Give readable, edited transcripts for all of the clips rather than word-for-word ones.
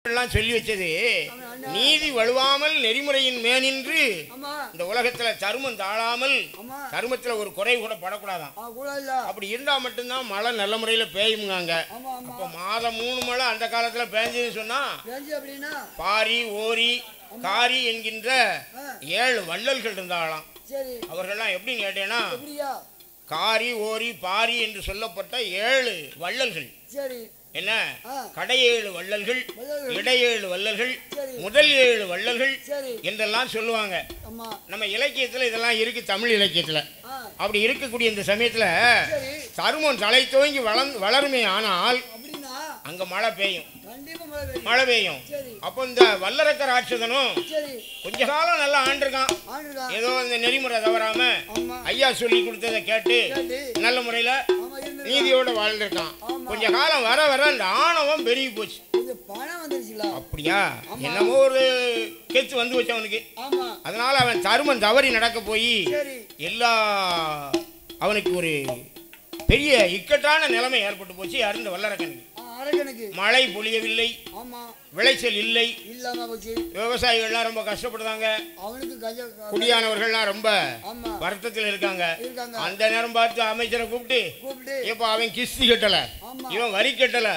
எல்லாம் சொல்லி வச்சது நீதி வலுவாமல் நெறிமுறையின் மேனின்று இந்த உலகத்துல தர்மம் தாழாமல் தர்மத்துல ஒரு குறை கூட படக்கூடாதான். அப்படி இருந்தா மட்டும்தான் மழை நல்ல முறையில பெய்யுங்க. அப்ப மாதம் 3 மழை அந்த காலத்துல பெய்ஞ்சதுன்னு சொன்னா பாரி ஓரி காரி என்கின்ற 7 வள்ளல்கள் இருந்தாலாம். அவர்கள்லாம் எப்படின்னு கேட்டேன்னா காரி ஓரி பாரி என்று சொல்லப்பட்ட 7 வள்ளல்கள். என்ன கடையேழு வள்ளல்கள், இடையேழு வள்ளல்கள், முதல் 7 வள்ளல்கள் என்றெல்லாம் சொல்லுவாங்க. நம்ம இலக்கியத்துல இதெல்லாம் இருக்கு, தமிழ் இலக்கியத்துல. அப்படி இருக்கக்கூடிய இந்த சமயத்துல தருமம் தலை தோங்கி வளருமே ஆனால் அங்க மழை பெய்யும், மழை பெய்யும். அப்போ இந்த வல்லரக்க ராட்சதனும் கொஞ்ச காலம் நல்லா ஆண்டிருக்கான். ஏதோ இந்த நெறிமுறை தவறாம ஐயா சொல்லி கொடுத்ததை கேட்டு நல்ல முறையில நீதியோட வாழ்ந்திருக்கான். கொஞ்ச காலம் வர வர அந்த ஆணவம் பெருகி போச்சு. அப்படியா என்னமோ ஒரு கெச்சு வந்து வச்சு அவனுக்கு. அதனால அவன் தருமம் தவறி நடக்க போய் எல்லா அவனுக்கு ஒரு பெரிய இக்கட்டான நிலைமை ஏற்பட்டு போச்சு. அருந்த வல்லரக்கனுக்கு மழை பொழியவில்லை, விளைச்சல் இல்லை, விவசாயிகள்லாம் ரொம்ப கஷ்டப்படுறாங்க, குடியானவர்கள்லாம் ரொம்ப வருத்தத்தில் இருக்காங்க. அந்த நேரம் பார்த்து அமைச்சரை கூப்பிட்டு இப்ப அவன் கிஸ்தி கட்டல, இவன் வரி கட்டல,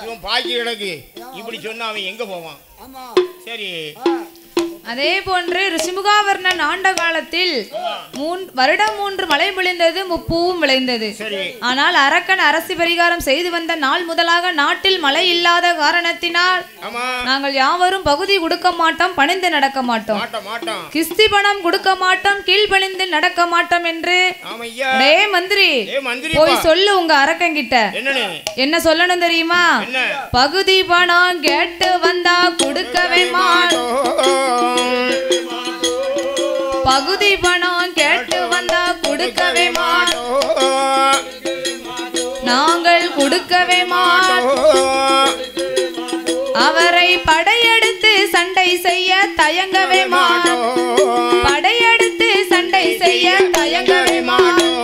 இவன் பாக்கி கிடக்கு இப்படி சொன்னா அவன் எங்க போவான்? சரி, அதே போன்று ரிஷிமுகாவர்ணன் ஆண்ட காலத்தில் வருடம் 3 மழை பொழிந்தது, முப்பூவும் விளைந்தது. ஆனால் அரக்கன் அரசு பரிகாரம் செய்து வந்த நாள் முதலாக நாட்டில் மழை இல்லாத காரணத்தினால் நாங்கள் யாவரும் பகுதி கொடுக்க மாட்டோம், பணிந்து நடக்க மாட்டோம், கிஸ்தி பணம் கொடுக்க மாட்டோம், கீழ்பணிந்து நடக்க மாட்டோம் என்று மந்திரி போய் சொல்லு உங்க அரக்கன் கிட்ட. என்ன சொல்லணும் தெரியுமா? பகுதி பணம் கேட்டு வந்தா கொடுக்கவே மாட்டோம், பகுதி பணம் கேட்டு வந்தா கொடுக்கவே மாட்டோம், நாங்கள் கொடுக்கவே மாட்டோம், அவரை படையெடுத்து சண்டை செய்ய தயங்கவே மாட்டோம், படையெடுத்து சண்டை செய்ய தயங்கவே மாட்டோம்,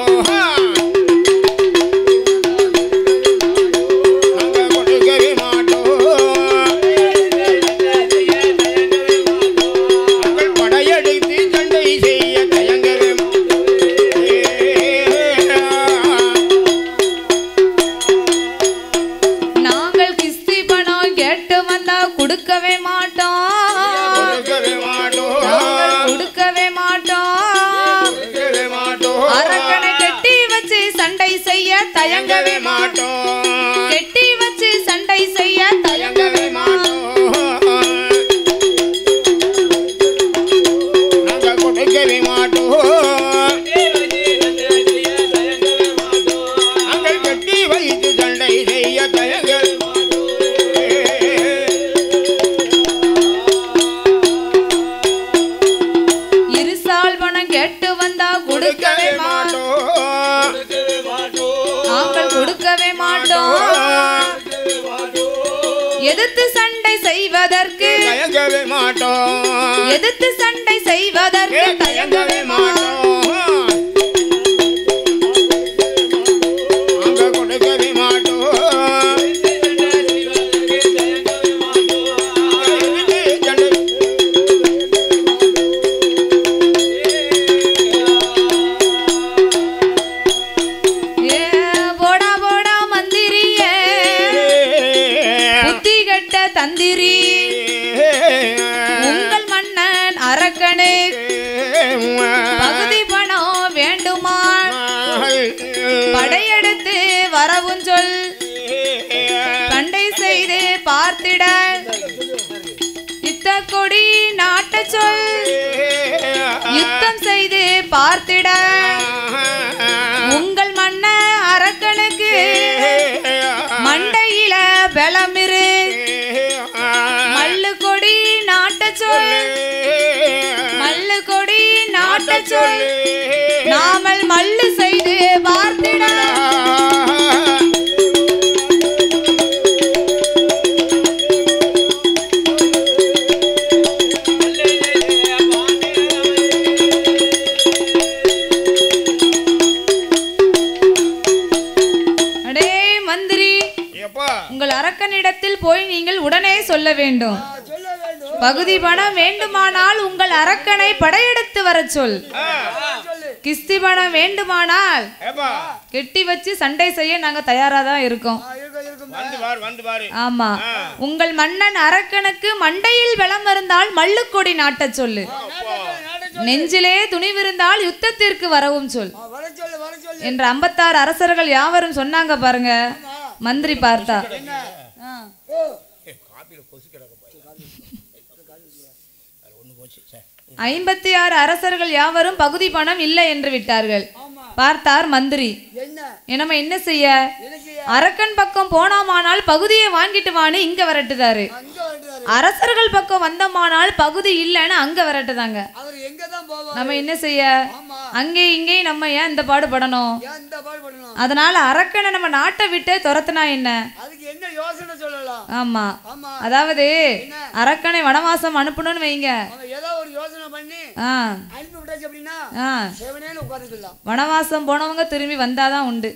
கொடுக்கவே மாட்டோம், கொடுக்கவே மாட்டோம், அரக்கனை கெட்டி வச்சு சண்டை செய்ய தயங்கவே மாட்டோம், கெட்டி வச்சு சண்டை செய்ய தயங்கவே மாட்டோம், கொடுக்கவே மாட்டோம், அங்கள் கெட்டி வைத்து சண்டை செய்ய தயங்கவே கேட்டு வந்தா கொடுக்கவே மாட்டோம், நாங்கள் கொடுக்கவே மாட்டோம், எதிர்த்து சண்டை செய்வதற்கு தயங்கவே மாட்டோம், எதிர்த்து சண்டை செய்வதற்கு தயங்கவே மாட்டோம், நாங்கள் கொடுக்கவே மாட்டோம், தந்திரி உங்கள் மன்னன் அரக்கனே பகுதி பணம் வேண்டுமா படையெடுத்து வரவும் சொல், சண்டை செய்து பார்த்திட யுத்த கொடி நாட்ட சொல், யுத்தம் செய்து பார்த்திட உங்கள் மன்னன் அரக்கனுக்கு மண்டையில பலமிரு, மல்லு கொடி நாட்ட சொல், மல்லு கொடி நாட்ட சொல், நாமல் மல்லு செய்து பார்த்திட உங்கள் அரக்கனிடத்தில் போய் நீங்கள் உடனே சொல்ல வேண்டும். பகுதி பணம் வேண்டுமானால் உங்கள் அரக்கனை படையெடுத்து வர சொல். கிஸ்தி பணம் வேண்டுமானால் கெட்டி வச்சு சண்டை செய்ய நாங்க தயாரா தான் இருக்கோம். ஆமா, உங்கள் மன்னன் அரக்கனுக்கு மண்டையில் பலம் இருந்தால் மல்லுக்கொடி நாட்ட சொல்லு. நெஞ்சிலே துணிவிருந்தால் யுத்தத்திற்கு வரவும் சொல் என்ற 56 அரசர்கள் யாவரும் சொன்னாங்க பாருங்க. மந்திரி பார்த்தா 56 அரசர்கள் யாவரும் பகுதி பணம் இல்லை என்று விட்டார்கள். பார்த்தார் மந்திரி, நம்ம என்ன செய்ய? அரக்கன் பக்கம் போனோமானால் பகுதியை வாங்கிட்டு வான்னு இங்க வரட்டுதாரு. அரசர்கள் பக்கம் வந்தமானால் பகுதி இல்லைன்னு அங்க வரட்டுதாங்க. நம்ம என்ன செய்ய? அங்கே இங்கே நம்ம ஏன் இந்த பாடுபடணும்? அதனால அரக்கனை நம்ம நாட்டை விட்டு துரத்துனா என்ன? ஆமா, அதாவது அரக்கனை வனவாசம் அனுப்பணும்னு வைங்க. வனவாசம் போனவங்க திரும்பி வந்தாதான் உண்டு,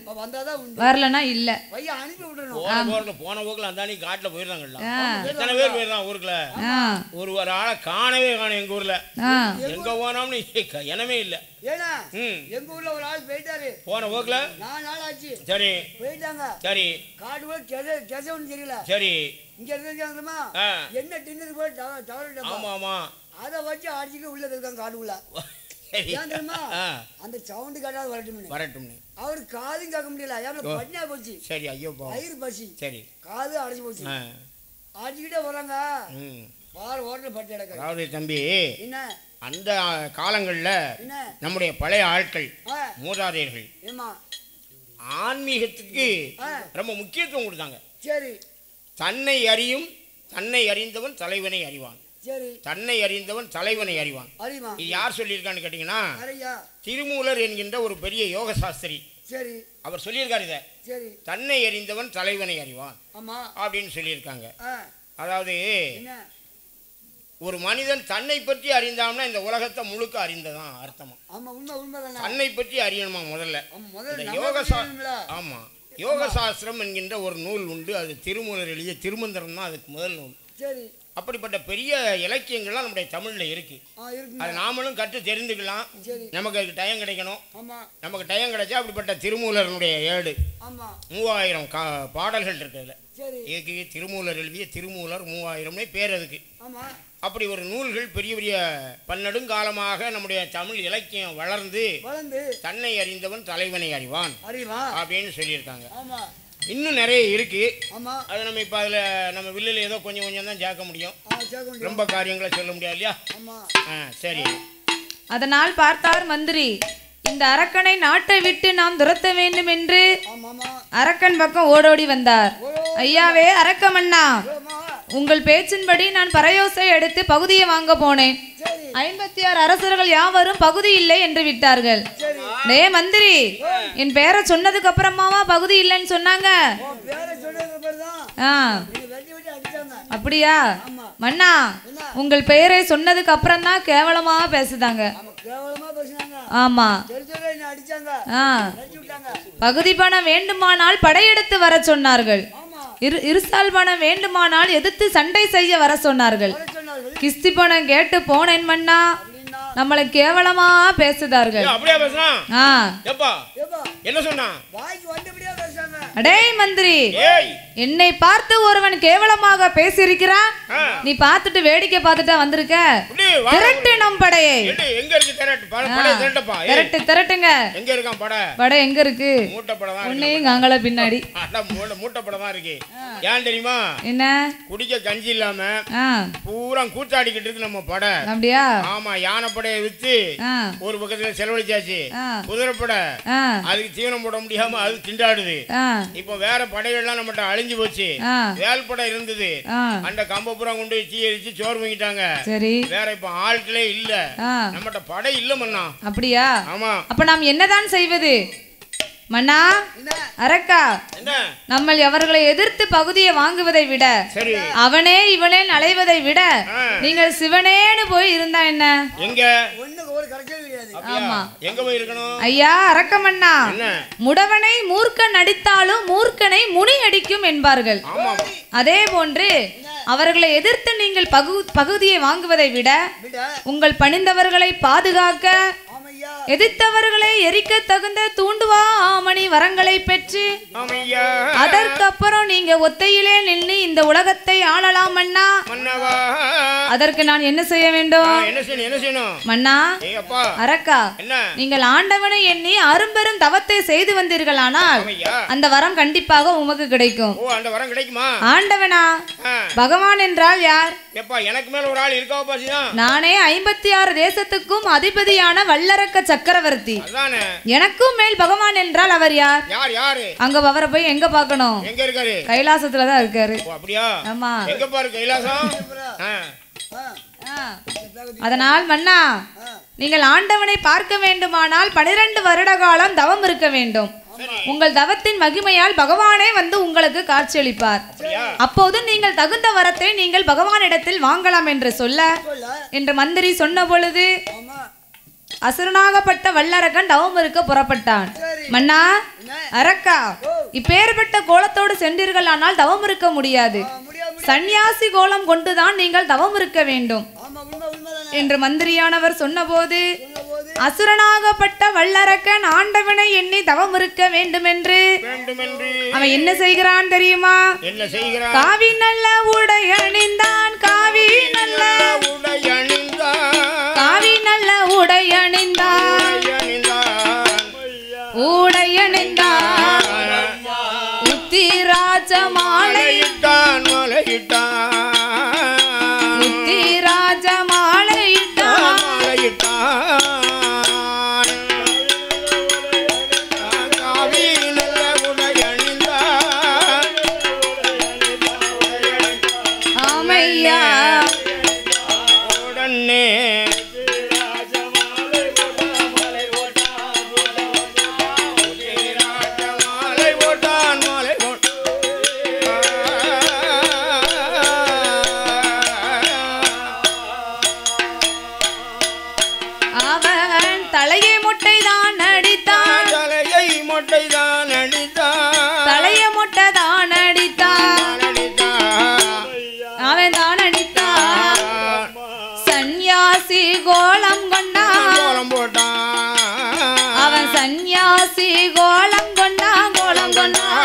வரலன்னா இல்ல. போன போக்குல அந்த காட்டுல போயிடுறாங்கல்ல, எத்தனை பேர் போயிடுறான் ஊருக்குள்ள. ஒரு ஆளை காணவே காணும் எங்க ஊர்ல. எங்க போனோம்னு எனமே இல்ல. எங்க ஊர்ல ஒரு ஆள் போயிட்டாரு போன போக்குல. 4 நாள் ஆச்சு. சரி போயிட்டாங்க. சரி காடுல கெசவன் தெரியல. சரி இங்க இருந்தாங்கமா என்ன டின்னர் போய் டவர். ஆமா ஆமா, அத வச்சு அடிச்சிட்டு உள்ள இருக்காங்க காடுல. ஏன் தெரியுமா? அந்த சவுண்ட் காட்டாது வரட்டும். அவரு காதும் கேட்க முடியல. எவ்வளவு பட்டியா போச்சு. சரி, ஐயோ வயிறு பசி. சரி, காது அடைச்சு போச்சு. அடிச்சுக்கிட்டே வர்றாங்க. பார் ஓட்டல பட்டி அடக்க. அதாவது தம்பி, என்ன அந்த காலங்கள்ல நம்முடைய பழைய ஆட்கள் மூதாதையர்கள் ஆன்மீகத்துக்கு ரொம்ப முக்கியத்துவம் கொடுத்தாங்க. சரி, தன்னை அறிந்தவன் தலைவனை அறிவான். தன்னை அறிந்தவன் தலைவனை அறிவான். இது யார் சொல்லியிருக்கான்னு கேட்டீங்கன்னா, திருமூலர் என்கின்ற ஒரு பெரிய யோக சாஸ்திரி. அவர் சொல்லியிருக்காரு இத. தன்னை அறிந்தவன் தலைவனை அறிவான் அப்படின்னு சொல்லியிருக்காங்க. அதாவது ஒரு மனிதன் தன்னை பற்றி அறிந்தான்னா இந்த உலகத்தை முழுக்க அறிந்ததான் அர்த்தமா. தன்னை பற்றி அறியணுமா முதல்ல. யோக சாஸ்திரம் என்கின்ற ஒரு நூல் உண்டு. அது திருமூலர் எழுதிய திருமந்திரம் தான் அதுக்கு முதல் நூல். அப்படிப்பட்ட பெரிய இலக்கியங்கள்லாம் நம்முடைய தமிழ்ல இருக்கு. அது நாமளும் கற்று தெரிந்துக்கலாம். நமக்கு அதுக்கு டைம் கிடைக்கணும். நமக்கு டைம் கிடைச்சா அப்படிப்பட்ட திருமூலருடைய ஏடு 3000 பாடல்கள் இருக்குதுல. இதுக்கு திருமூலர் எழுதிய திருமூலர் 3000 பேர் அதுக்கு. அப்படி ஒரு நூல்கள் பெரிய பெரிய பன்னெடுங்காலமாக நம்முடைய தமிழ் இலக்கியம் வளர்ந்து தன்னை அறிந்தவன் தலைவனை அறிவான் அப்படின்னு சொல்லியிருக்காங்க. இன்னும் நிறைய இருக்கு. அது நம்ம இப்ப அதுல நம்ம வில்லில் ஏதோ கொஞ்சம் கொஞ்சம் தான் சேர்க்க முடியும். ரொம்ப காரியங்களை சொல்ல முடியாது இல்லையா? சரி, அதனால் பார்த்தார் மந்திரி, இந்த அரக்கனை நாட்டை விட்டு நாம் துரத்த வேண்டும் என்று அரக்கன் பக்கம் ஓடோடி வந்தார். ஐயாவே அரக்கமண்ணா, உங்கள் பேச்சின்படி நான் பறையோசை எடுத்து பகுதியை வாங்க போனேன். 56 அரசர்கள் யாவரும் பகுதி இல்லை என்று விட்டார்கள். டே மந்திரி, என் பேரை சொன்னதுக்கு அப்புறமாவா பகுதி இல்லைன்னு சொன்னாங்க? அப்படியா மன்னா? உங்கள் பெயரை சொன்னதுக்கு அப்புறம் தான் கேவலமா பேசுதாங்க. ஆமா, பகுதி பணம் வேண்டுமானால் படையெடுத்து வர சொன்னார்கள். இருசால் பணம் வேண்டுமானால் எதிர்த்து சண்டை செய்ய வர சொன்னார்கள். கிஸ்தி பணம் கேட்டு போனேன் மன்னா, நம்மளை கேவலமா பேசுதார்கள். அடே மந்திரி, என்னை பார்த்து ஒருவன் கேவலமாக பேசியிருக்கிறான். நீ பார்த்துட்டு வேடிக்கை பார்த்துட்டா வந்திருக்க. திரட்டு நம் படையை. திரட்டுங்க. படை எங்க இருக்கு? உன்னையும் காங்கல பின்னாடி மூட்டைப்படம் இருக்கு. ஏன் தெரியுமா? என்ன? குடிக்க கஞ்சி இல்லாம பூரா கூத்தாடிக்கிட்டு இருக்கு நம்ம படை. அப்படியா? ஆமா, யானை படையை வித்து ஒரு பக்கத்துல செலவழிச்சாச்சு. குதிரைப்படை அதுக்கு தீவனம் போட முடியாம அது திண்டாடுது. இப்ப வேற படைகள்லாம் நம்மகிட்ட அழிஞ்சு போச்சு. வேல் படை இருந்தது, அந்த கம்பபுரம் கொண்டு தீ எரிச்சு சோறு வாங்கிட்டாங்க. வேற இப்ப ஆட்களே இல்ல, நம்மகிட்ட படை இல்ல மன்னா. அப்படியா? ஆமா. அப்ப நாம் என்னதான் செய்வது மன்னா? அரக்கா, நம்ம அவர்களை எதிர்த்து பகுதியை வாங்குவதை விட, அவனே இவனே அலைவதை விட, நீங்கள் சிவனேன்னு போய் இருந்தா என்ன? எங்க எங்க போய் இருக்கணும்? ஐயா அரக்கமண்ணா, முடவனை மூர்க்கன் அடித்தாலும் மூர்க்கனை முனி அடிக்கும் என்பார்கள். அதே போன்று அவர்களை எதிர்த்து நீங்கள் பகுதியை வாங்குவதை விட உங்கள் பணிந்தவர்களை பாதுகாக்க எதிர்த்தவர்களை எரிக்க தகுந்த தூண்டுவாமணி வரங்களை பெற்று அதற்கப்புறம் நீங்க ஒத்தையிலே நின்று இந்த உலகத்தை ஆளலாம் மன்னா. அதற்கு நான் என்ன செய்ய வேண்டும் மன்னா? அரக்கா, நீங்கள் ஆண்டவனை எண்ணி அரும்பெரும் தவத்தை செய்து வந்தீர்களானால் அந்த வரம் கண்டிப்பாக உமக்கு கிடைக்கும். ஆண்டவனா? பகவான் என்றால் யார்? எனக்கு மேல ஒரு ஆள் இருக்கா? நானே 56 தேசத்துக்கும் அதிபதியான வல்லரக்க சக்கரவர்த்தி. எனக்கும் மேல் பகவான் என்றால் அவர் யார்? அங்க அவரை போய் எங்க பார்க்கணும்? எங்க இருக்காரு? கைலாசத்துல தான் இருக்காரு. அப்படியா? ஆமா. எங்க பாரு கைலாசம்? அதனால் மன்னா, நீங்கள் ஆண்டவனை பார்க்க வேண்டுமானால் 12 வருட காலம் தவம் இருக்க வேண்டும். உங்கள் தவத்தின் மகிமையால் பகவானே வந்து உங்களுக்கு காட்சியளிப்பார். அப்போது நீங்கள் தகுந்த வரத்தை நீங்கள் பகவானிடத்தில் வாங்கலாம் என்று சொல்ல என்று மந்திரி சொன்ன பொழுது அசுரனாகப்பட்ட வல்லரக்கன் தவம் இருக்க புறப்பட்டான். மன்னா, அரக்கா, இப்பேற்பட்ட கோலத்தோடு சென்றீர்களானால் தவம் இருக்க முடியாது. சன்னியாசி கோலம் கொண்டுதான் நீங்கள் தவம் இருக்க வேண்டும் என்று மந்திரியானவர் சொன்னபோது அசுரனாகப்பட்ட வல்லரக்கன் ஆண்டவனை எண்ணி தவம் இருக்க வேண்டும் என்று அவன் என்ன செய்கிறான் தெரியுமா? காவி நல்ல உடை அணிந்தான், காவி நல்ல உடை அணிந்தான், காவி நல்ல உடை அணிந்தான், உடை அணிந்தான், உத்திராஜ மாலையிட்டான், உத்திராஜ மாலையிட்டான், ஆமையா உடனே கோலம் கொண்டான், அவன் சன்னியாசி கோலம் கொண்டான், கோலம் கொண்டான்.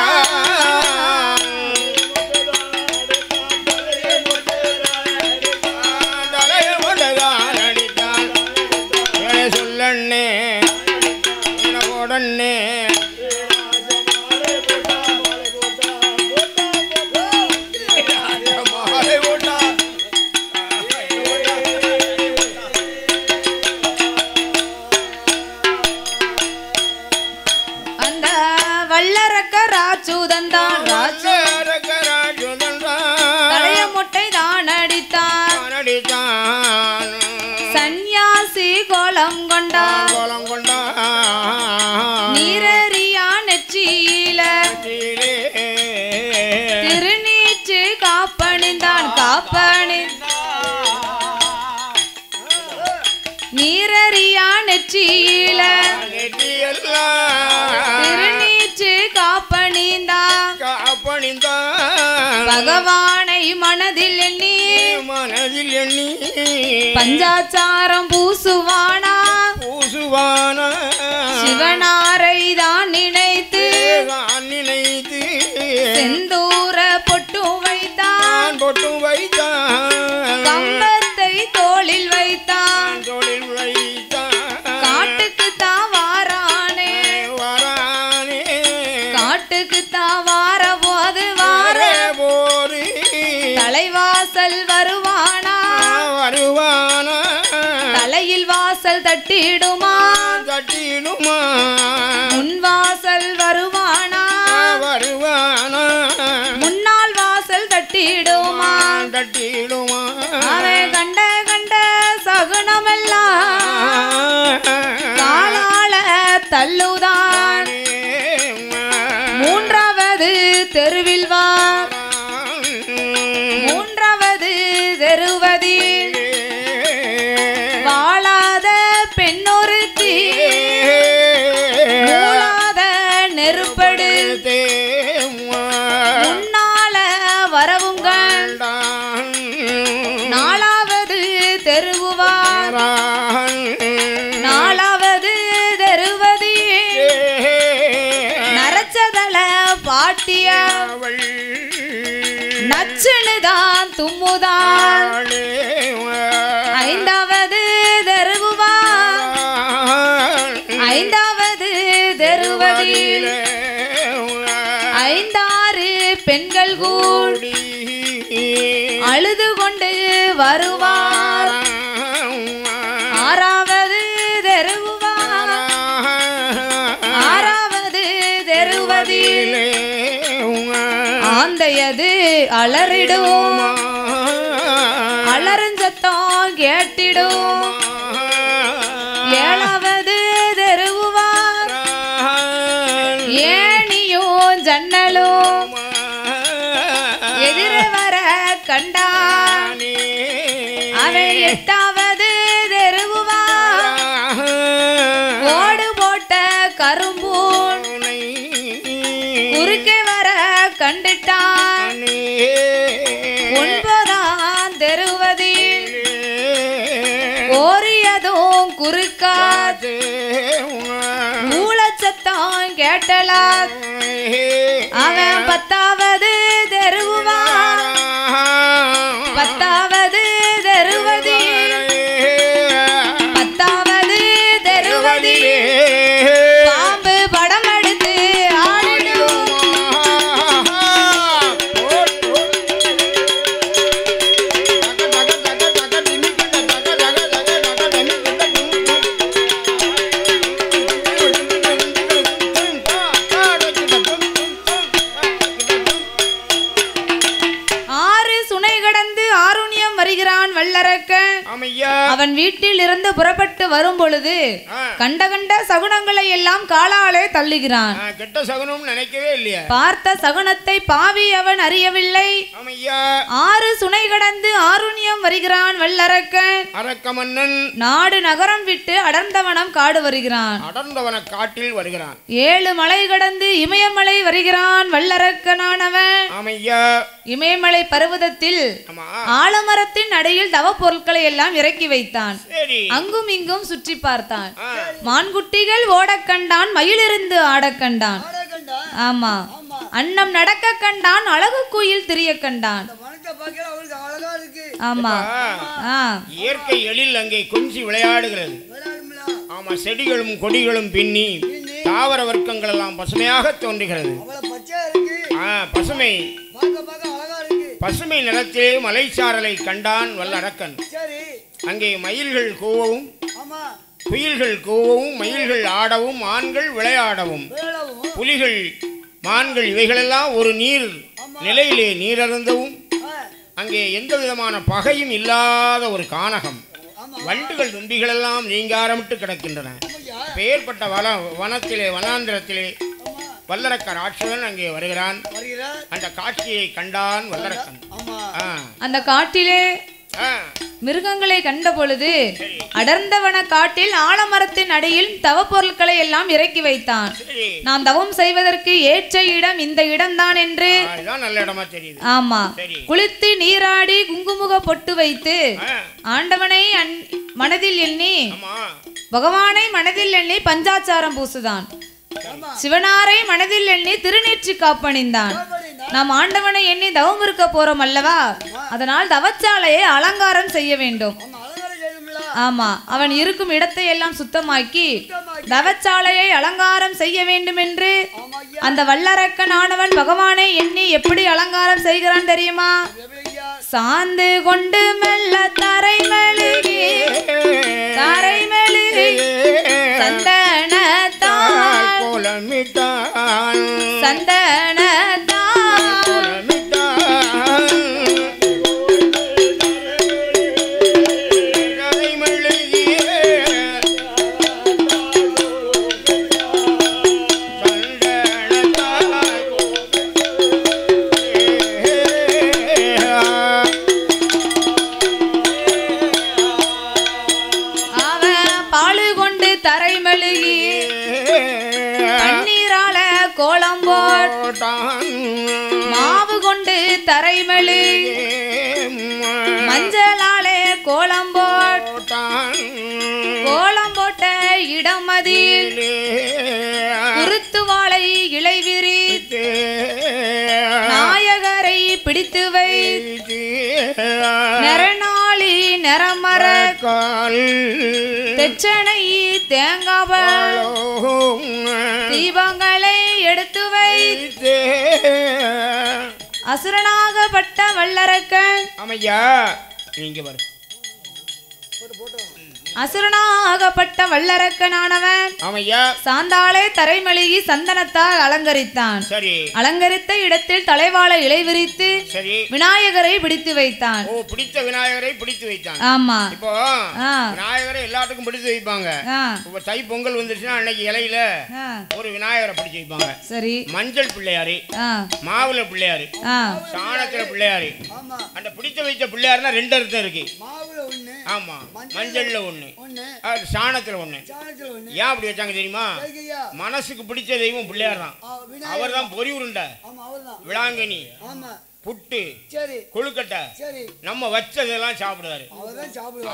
சொல்லண்ணே உடனே தலைய மொட்டை தான் அடித்தான், சன்னியாசி கோலம் கொண்டான், நீரறியா நெற்றியில திருநீற்று காப்பணிந்தான், நீரறியா நெற்றியில திருநீற்று காப்பணிந்தான், பகவானை மனதில் எண்ணி பஞ்சாச்சாரம் பூசுவானா, சிவனாரை தான் நினைத்து செந்தூர பொட்டு வைத்தான், கம்பத்தை தோளில் வைத்தான், காட்டுக்கு தான் வாரானே, காட்டுக்கு தான் வார போது தலைவாசல் வருவானா, தலையில் வாசல் தட்டிடுமா, முன்வாசல் வருவானா, முன்னால் வாசல் தட்டிடுமா, அவன் கண்ட சகுனமெல்லாம் காலால தள்ளுதான், மூன்றாவது தெருவில் வா, மூன்றாவது தெருவதில் வாழாத பெண்ணொருத்தி மூளாத நெருப்படுத்தே முன்னால வரவுங்கள் தெருவுவார் நாலாவது தெருவதி நரச்சதல பாட்டிய நச்சுனுதான் தும்முதான் ஐந்தாவது தெருவுவார் ஐந்தாவது தெருவதி ஐந்தாறு பெண்கள் கூடி அழுது கொண்டு வருவார் ஆறாவது தெருவுவார் ஆறாவது தெருவதில் ஆந்தையது அலறிடும் அலறிஞ்சத்தம் கேட்டிடும் ஏழாவது தெருவுவார் ஏனியும் ஜன்னலும் எதிர வர கண்டான் அவன் எட்டாவது தெருவுவார் ஓடு போட்ட கரும்பூன் குறுக்கே வர கண்டுட்டான் ஒன்பதாம் தெருவதில் ஓரியதும் குறுக்காது மூலச்சத்தம் கேட்டலா அவன் பத்தாவது தெருவுவார் பத்தாவது தெருவதி பத்தாவது தெருவதி பாம்பு படம் எடுத்து ஆடிடும் அவன் வீட்டில் இருந்து புறப்பட்டு வரும் பொழுது கண்ட கண்ட சகுனங்களை எல்லாம் காலாலே தள்ளுகிறான். கெட்ட சகுனம் நினைக்கவே இல்லையா? பார்த்த சகுனத்தை பாவி அவன் அறியவில்லை. ஆறு சுனை கடந்து ஆருண்யம் வருகிறான் வல்லரக்கன். அரக்க மன்னன் நாடு நகரம் விட்டு அடர்ந்தவனம் காடு வருகிறான். அடர்ந்தவன காட்டில் வருகிறான். 7 மலை கடந்து இமயமலை வருகிறான் வல்லரக்கனானவன். இமயமலை பர்வதத்தில் ஆலமரத்தின் அடியில் தவ பொருட்களை எல்லாம் இறக்கி வைத்தான். அங்கும் இங்கும் சுற்றி பார்த்தான். மான்குட்டிகள் ஓடக் கண்டான், மயிலிருந்து ஆடக் கண்டான். ஆமா, அன்னம் நடக்க கண்டான், அழகு குயில் திரிய கண்டான். ஆமா, இயற்கை எழில் அங்கே கொஞ்சி விளையாடுகிறது. ஆமா, செடிகளும் கொடிகளும் பின்னி தாவர வர்க்கங்கள் எல்லாம் பசுமையாக தோன்றுகிறது. பசுமை நிலத்திலே மலைச்சாரலை கண்டான் வல்லரக்கன். அங்கே மயில்கள் கூவவும், குயில்கள் கூவவும், மயில்கள் ஆடவும், மான்கள் விளையாடவும், புலிகள் மான்கள் இவைகளெல்லாம் ஒரு நீர் நிலையிலே நீரருந்தவும், அங்கே எந்த விதமான பகையும் இல்லாத ஒரு கானகம். வண்டுகள் தும்பிகள் எல்லாம் நீங்காரமிட்டு கிடக்கின்றன. பெயர்பட்ட வனத்திலே வனாந்திரத்திலே வல்லரக்க ராட்சசன் அங்கே வருகிறான். அந்த காட்சியை கண்டான் வல்லரக்கன். அந்த காட்டிலே மிருகங்களை கண்ட பொழுது அடர்ந்தவன காட்டில் ஆலமரத்தின் அடியில் தவ பொருட்களை எல்லாம் இறக்கி வைத்தான். நாம் தவம் செய்வதற்கு ஏற்ற இடம் இந்த இடம்தான் என்று. ஆமா, குளித்து நீராடி குங்குமுக பொட்டு வைத்து ஆண்டவனை மனதில் எண்ணி, பகவானை மனதில் எண்ணி பஞ்சாச்சாரம் பூசுதான். சிவனாரை மனதில் எண்ணி திருநீற்று காப்பணிந்தான். நாம் ஆண்டவனை எண்ணி தவம் இருக்க போறோம் அல்லவா, அதனால் தவச்சாலையை அலங்காரம் செய்ய வேண்டும். ஆமா, அவன் இருக்கும் இடத்தை எல்லாம் சுத்தமாக்கி தவச்சாலையை அலங்காரம் செய்ய வேண்டும் என்று அந்த வல்லரக்கனானவன் பகவானை எண்ணி எப்படி அலங்காரம் செய்கிறான் தெரியுமா? சாந்து கொண்டு மெல்ல தரை மெழுகி சந்தனத்தான் மாவு கொண்டு தரை மெழுகி மஞ்சளாலே கோலம் போட் போட்டான் கோலம் போட்ட இடமதில் குருத்து வாழை இளைவிரி நாயகரை பிடித்து வைத்து நெறநாளி நெறமர தெச்சனை தேங்காவல் தீபங்களை எடுத்து வைத்து அசுரனாகப்பட்ட வல்லரக்கன் அமையா நீங்க வர அசுரனாகப்பட்ட வல்லரக்கனானவன் ஆமையா சாந்தாளை தரைமலிகி சந்தனத்தால் அலங்கரித்தான். சரி. அலங்கரித்த இடத்தில் தலைவாழை இலை விரித்து சரி விநாயகரை பிடித்து வைத்தான். ஓ, பிடித்த விநாயகரை பிடித்து வைத்தான். ஆமா. இப்போ விநாயகரை எல்லாத்துக்கும் பிடித்து வைப்பாங்க. இப்ப தை பொங்கல் வந்துருச்சுன்னா அன்னைக்கு இலையில ஒரு விநாயகரை பிடிச்சு வைப்பாங்க. சரி. மஞ்சள் பிள்ளையாரு, மாவுல பிள்ளையாரு, சாணத்துல பிள்ளையாரு. அந்த பிடித்து வைத்த பிள்ளையாருன்னா ரெண்டு அர்த்தம் இருக்கு. ஆமா, மஞ்சள்ல ஒண்ணு, சாணத்துல ஒண்ணு. ஏன் அப்படி வச்சாங்க தெரியுமா? மனசுக்கு பிடிச்ச தெய்வம் பிள்ளையார் தான். அவர் தான் பொறி உருண்டை, விளாங்கனி, புட்டு, கொழுக்கட்டை, நம்ம வச்சதெல்லாம் சாப்பிடுவாரு.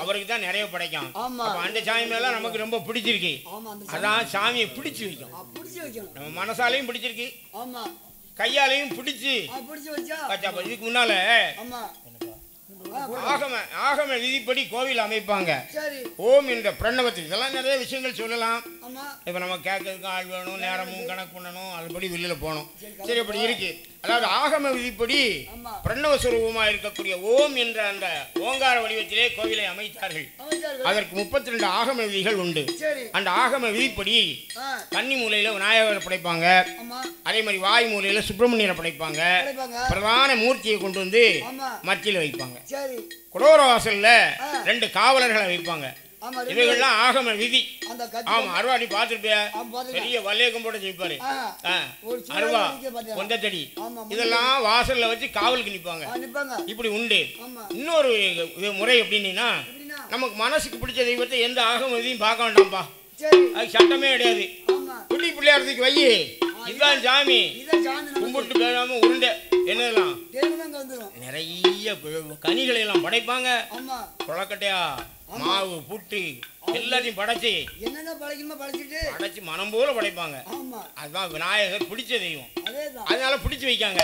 அவருக்கு தான் நிறைய படைக்கும். அந்த சாமி மேல நமக்கு ரொம்ப பிடிச்சிருக்கு. அதான் சாமியை பிடிச்சு வைக்கும். நம்ம மனசாலையும் பிடிச்சிருக்கு, கையாலையும் பிடிச்சு வச்சா. இதுக்கு முன்னால ஆகம விதிப்படி கோவில் அமைப்பாங்க. ஓம் என்ற பிரணவத்தில் இதெல்லாம் நிறைய விஷயங்கள் சொல்லலாம். இப்ப நம்ம கேட்கறதுக்கு ஆள் வேணும், நேரமும் கணக்கு பண்ணணும், அதுபடி வெளியில போகணும். சரி, அப்படி இருக்கு. அதாவது ஆகம விதிப்படி பிரணவ சுரூபமா இருக்கக்கூடிய ஓம் என்ற அந்த ஓங்கார வடிவத்திலே கோவிலை அமைத்தார்கள். அதற்கு 32 ஆகம விதிகள் உண்டு. அந்த ஆகம விதிப்படி கன்னி மூலையில விநாயகரை படைப்பாங்க. அதே மாதிரி வாய் மூலையில சுப்பிரமணியரை படைப்பாங்க. பிரதான மூர்த்தியை கொண்டு வந்து மத்தியில வைப்பாங்க. குடோர வாசல்ல 2 காவலர்களை வைப்பாங்க. இவைகள்லாம் ஆகம விதி. ஆமா, அருவா நீ பாத்துருப்பிய, பெரிய வல்லேகம் போட ஜெயிப்பாரு. அருவா, கொந்தத்தடி, இதெல்லாம் வாசல்ல வச்சு காவலுக்கு நிப்பாங்க. இப்படி உண்டு. இன்னொரு முறை எப்படின்னா, நமக்கு மனசுக்கு பிடிச்ச தெய்வத்தை எந்த ஆகம விதியும் பார்க்க வேண்டாம்பா, அது சட்டமே கிடையாது. புள்ளி பிள்ளையாரத்துக்கு வை, இதுதான் சாமி, கும்பிட்டு பேராம உருண்டை என்னதெல்லாம் நிறைய கனிகளை எல்லாம் படைப்பாங்க. கொழக்கட்டையா, மாவு, புட்டு எல்லாத்தையும் படைச்சு படைச்சு மனம் போல படைப்பாங்க. அதுதான் விநாயகர் பிடிச்ச தெய்வம், அதனால பிடிச்சு வைக்காங்க.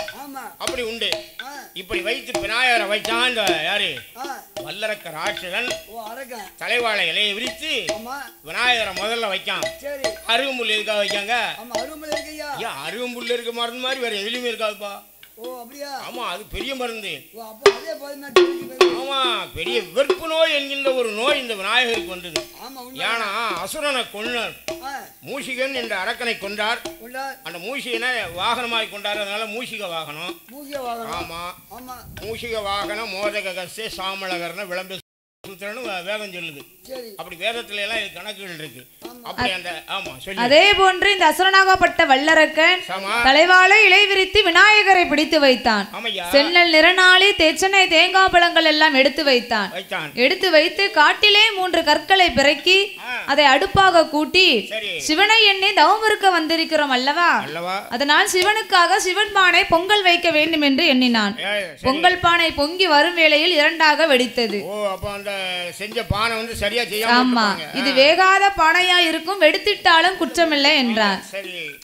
அப்படி உண்டு. இப்படி வைத்து விநாயகரை வைச்சான் யாரு? வல்லரக்க ராட்சசன். தலைவாழை இலையை விரித்து விநாயகரை முதல்ல வைக்கான். அருகம்புல் எதுக்காக வைக்காங்க? அருகம்புல் இருக்க மருந்து மாதிரி வேற எதுலையுமே இருக்காதுப்பா. ஆமா, அது பெரிய மருந்து. ஆமா, பெரிய வெறுப்பு நோய் என்கின்ற ஒரு நோய் இந்த விநாயகருக்கு வந்தது. ஏன்னா அசுரனை கொண்டார், மூஷிகன் என்ற அரக்கனை கொண்டார். அந்த மூஷிகனை வாகனமாய் கொண்டார், அதனால மூஷிக வாகனம். ஆமா, மூஷிக வாகனம் மோதக கசே சாமளகர்னு விளம்பர வேதம் சொல்லுது. அப்படி வேதத்துல எல்லாம் இது கணக்குகள் இருக்கு. அதே போன்று இந்த அசுரனாகப்பட்ட வல்லரக்கன் தலைவாழை இலை விரித்து விநாயகரை பிடித்து வைத்தான். சென்னல் நிறநாளி தெச்சனை தேங்காய் பழங்கள் எல்லாம் எடுத்து வைத்தான். எடுத்து வைத்து காட்டிலே 3 கற்களை பிறக்கி அதை அடுப்பாக கூட்டி சிவனை எண்ணி தவம் இருக்க வந்திருக்கிறோம் அல்லவா, அதனால் சிவனுக்காக சிவன் பானை பொங்கல் வைக்க வேண்டும் என்று எண்ணினான். பொங்கல் பானை பொங்கி வரும் வேளையில் 2ஆக வெடித்தது. ஆமா, இது வேகாத பானையா இருக்கும், வெடித்திட்டாலும் குற்றமில்லை என்றான்.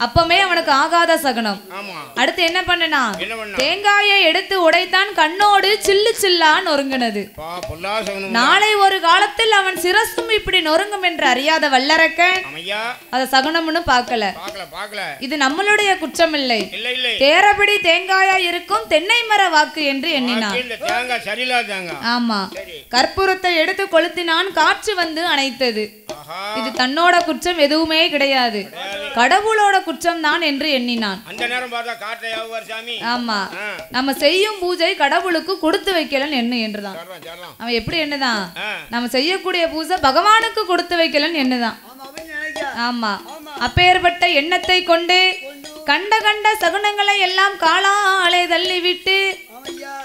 அப்பமே அவனுக்கு ஆகாத சகனம். அடுத்து என்ன பண்ணனா, தேங்காயை எடுத்து உடைத்தான். கண்ணோடு சில்லு சில்லா நொறுங்கினது. நாளை ஒரு காலத்தில் அவன் சிரசும் இப்படி நொறுங்கும் என்று அறியாத வல்லரக்கன் அத சகுனம்னு பார்க்கல. இது நம்மளுடைய குற்றம் இல்லை, தேரபடி தேங்காயா இருக்கும் தென்னை மர வாக்கு என்று எண்ணினான். ஆமா, கற்பூரத்தை எடுத்து கொளுத்தினான். காற்று வந்து அணைத்தது. இது தன்னோட குற்றம் எதுவுமே கிடையாது, கடவுளோட குற்றம் தான் என்று எண்ணினான். ஆமா, நம்ம செய்யும் பூஜை கடவுளுக்கு கொடுத்து வைக்கலன்னு எண்ணு என்றுதான். அவன் எப்படி என்னதான், நம்ம செய்யக்கூடிய பூஜை பகவானுக்கு கொடுத்து வைக்கலன்னு என்னதான். ஆமா, அப்பேற்பட்ட எண்ணத்தை கொண்டு கண்ட கண்ட சகுனங்களை எல்லாம் காலாலே தள்ளிவிட்டு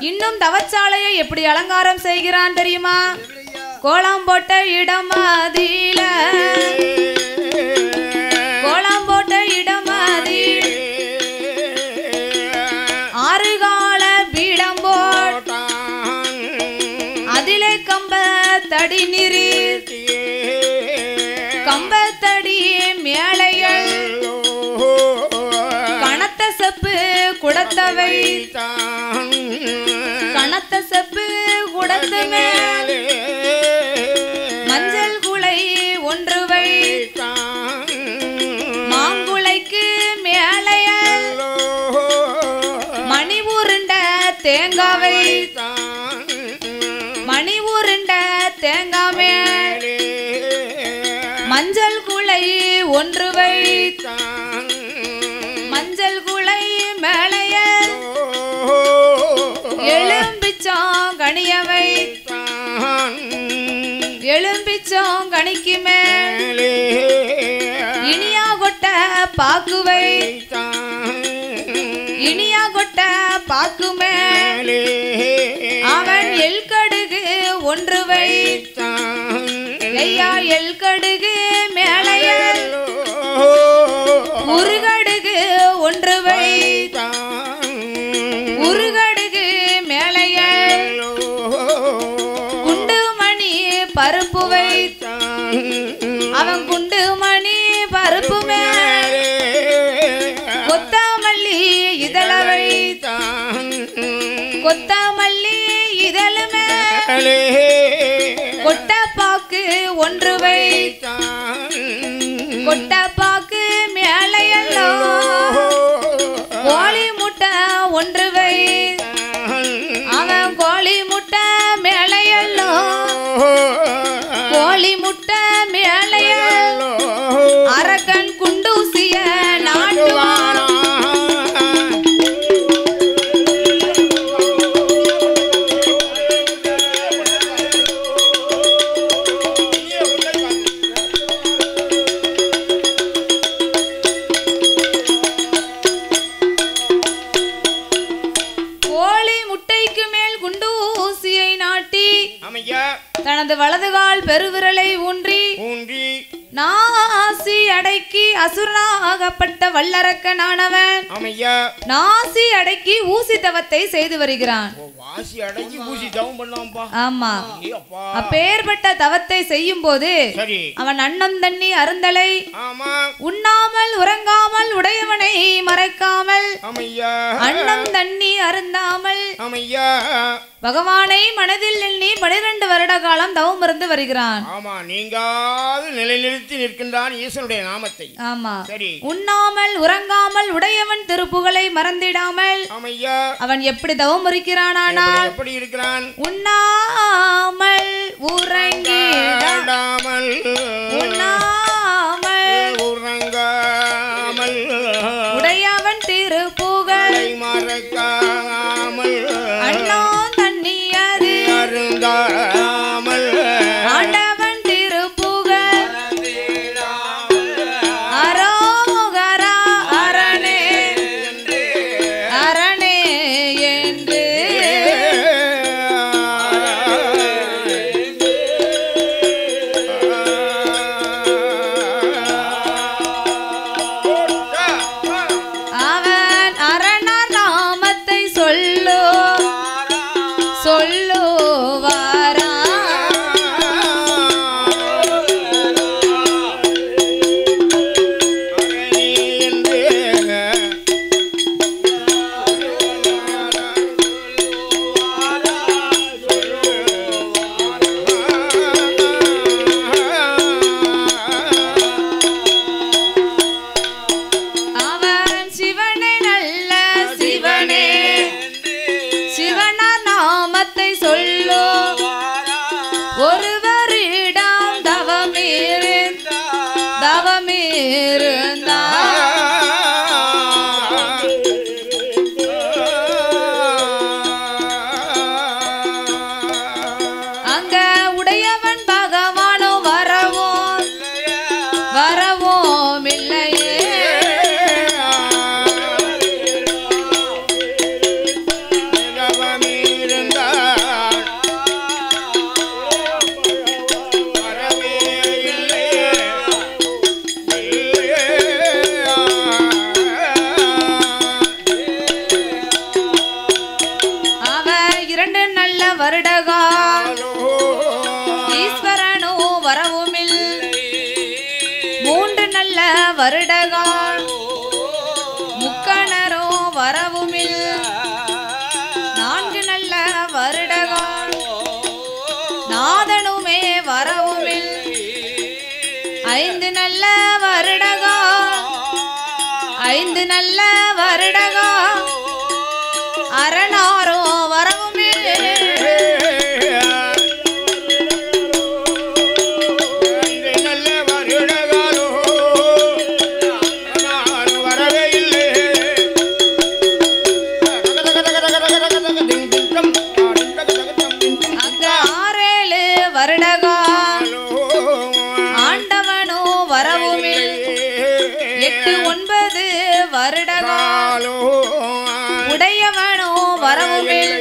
இன்னும் தவச்சாலையை எப்படி அலங்காரம் செய்கிறான் தெரியுமா? கோலம் போட்ட இடமாதில, கோலம் போட்ட இடமாதில் 6 கால பீடம் போட்டான். அதிலே கம்ப தடி நிறி மேலைகள் கனத்த செப்பு குடத்தவை கனத்த செப்பு குடத்து மேல் மஞ்சள் குலை ஒன்றுவை மாங்குளைக்கு மேலையல் மணி உருண்ட தேங்காவை மணி உருண்ட தேங்காவே மஞ்சள் குலை ஒன்றுவை மஞ்சள் குலை மேலையல் எலும்பிச்சோம் கனியவை எலும்பிச்சோம் கனிக்கு மேலே இனியா கொட்ட பாக்குவை இனியா கொட்ட பாக்கு மேலே அவன் எல்கடுகு ஒன்றுவை ஐயா எல்கடுகு மேலையல் உருகடுகு ஒன்றுவை உருகடுகு மேலையல் குண்டுமணி பருப்புவை அவன் குண்டுமணி பருப்பு மேலே கொத்தமல்லி இதழவை கொத்தமல்லி இதழ் மேலே கொட்டப்பாக்கு ஒன்றுவை கொட்டப்பாக்கு மேலையல்லோ கோழி முட்டை ஒன்றுவை அவன் கோழி முட்டை மேலையல்லோ கோழி முட்டை மேலையல்லோ அரக்கன் குண்டூசிய நாட்டுவான் தனது வலதுகால் பெருவிரலை ஊன்றி நாசி அடக்கி அசுரனாகப்பட்ட வல்லரக்கனானவன் நாசி அடக்கி ஊசி தவத்தை செய்து வருகிறான். ஆமா, அப்பேற்பட்ட தவத்தை செய்யும் போது அவன் அன்னம் தண்ணி அருந்தலை உண்ணாமல் உறங்காமல் உடையவனை மறைக்காமல் அன்னம் தண்ணி அருந்தாமல் பகவானை மனதில் எண்ணி 12 வருட காலம் தவம் இருந்து வருகிறான். ஆமா, நீங்காது நிலைநிறுத்தி நிற்கின்றான் ஈசனுடைய நாமத்தை. ஆமா, உண்ணாமல் உறங்காமல் உடையவன் திருப்புகளை மறந்திடாமல் அவன் எப்படி தவம் இருக்கிறானால் எப்படி இருக்கிறான்? உண்ணாமல் உறங்கிடாமல் உண்ணாமல் உறங்காமல் உடையவன் திருப்புகளை மறக்காமல் அண்ணா தண்ணியது அருந்தாமல் ஆண்டவன் திருப்புகழ் அரோகரா அரணே அரணே என்று அவன் அரணர் நாமத்தை சொல்லுவாரா வருடகால் முக்கணரோ வரவுமில் 4 நல்ல வருடகால் நாதனுமே வரவுமில் 5 நல்ல வருடகால் 5 நல்ல வருடகால் அரணாரோ வரவுமில் ஆண்டவனோ வரவுமில் 8 9 வருடகாலோ உடையவனோ வரவுமில்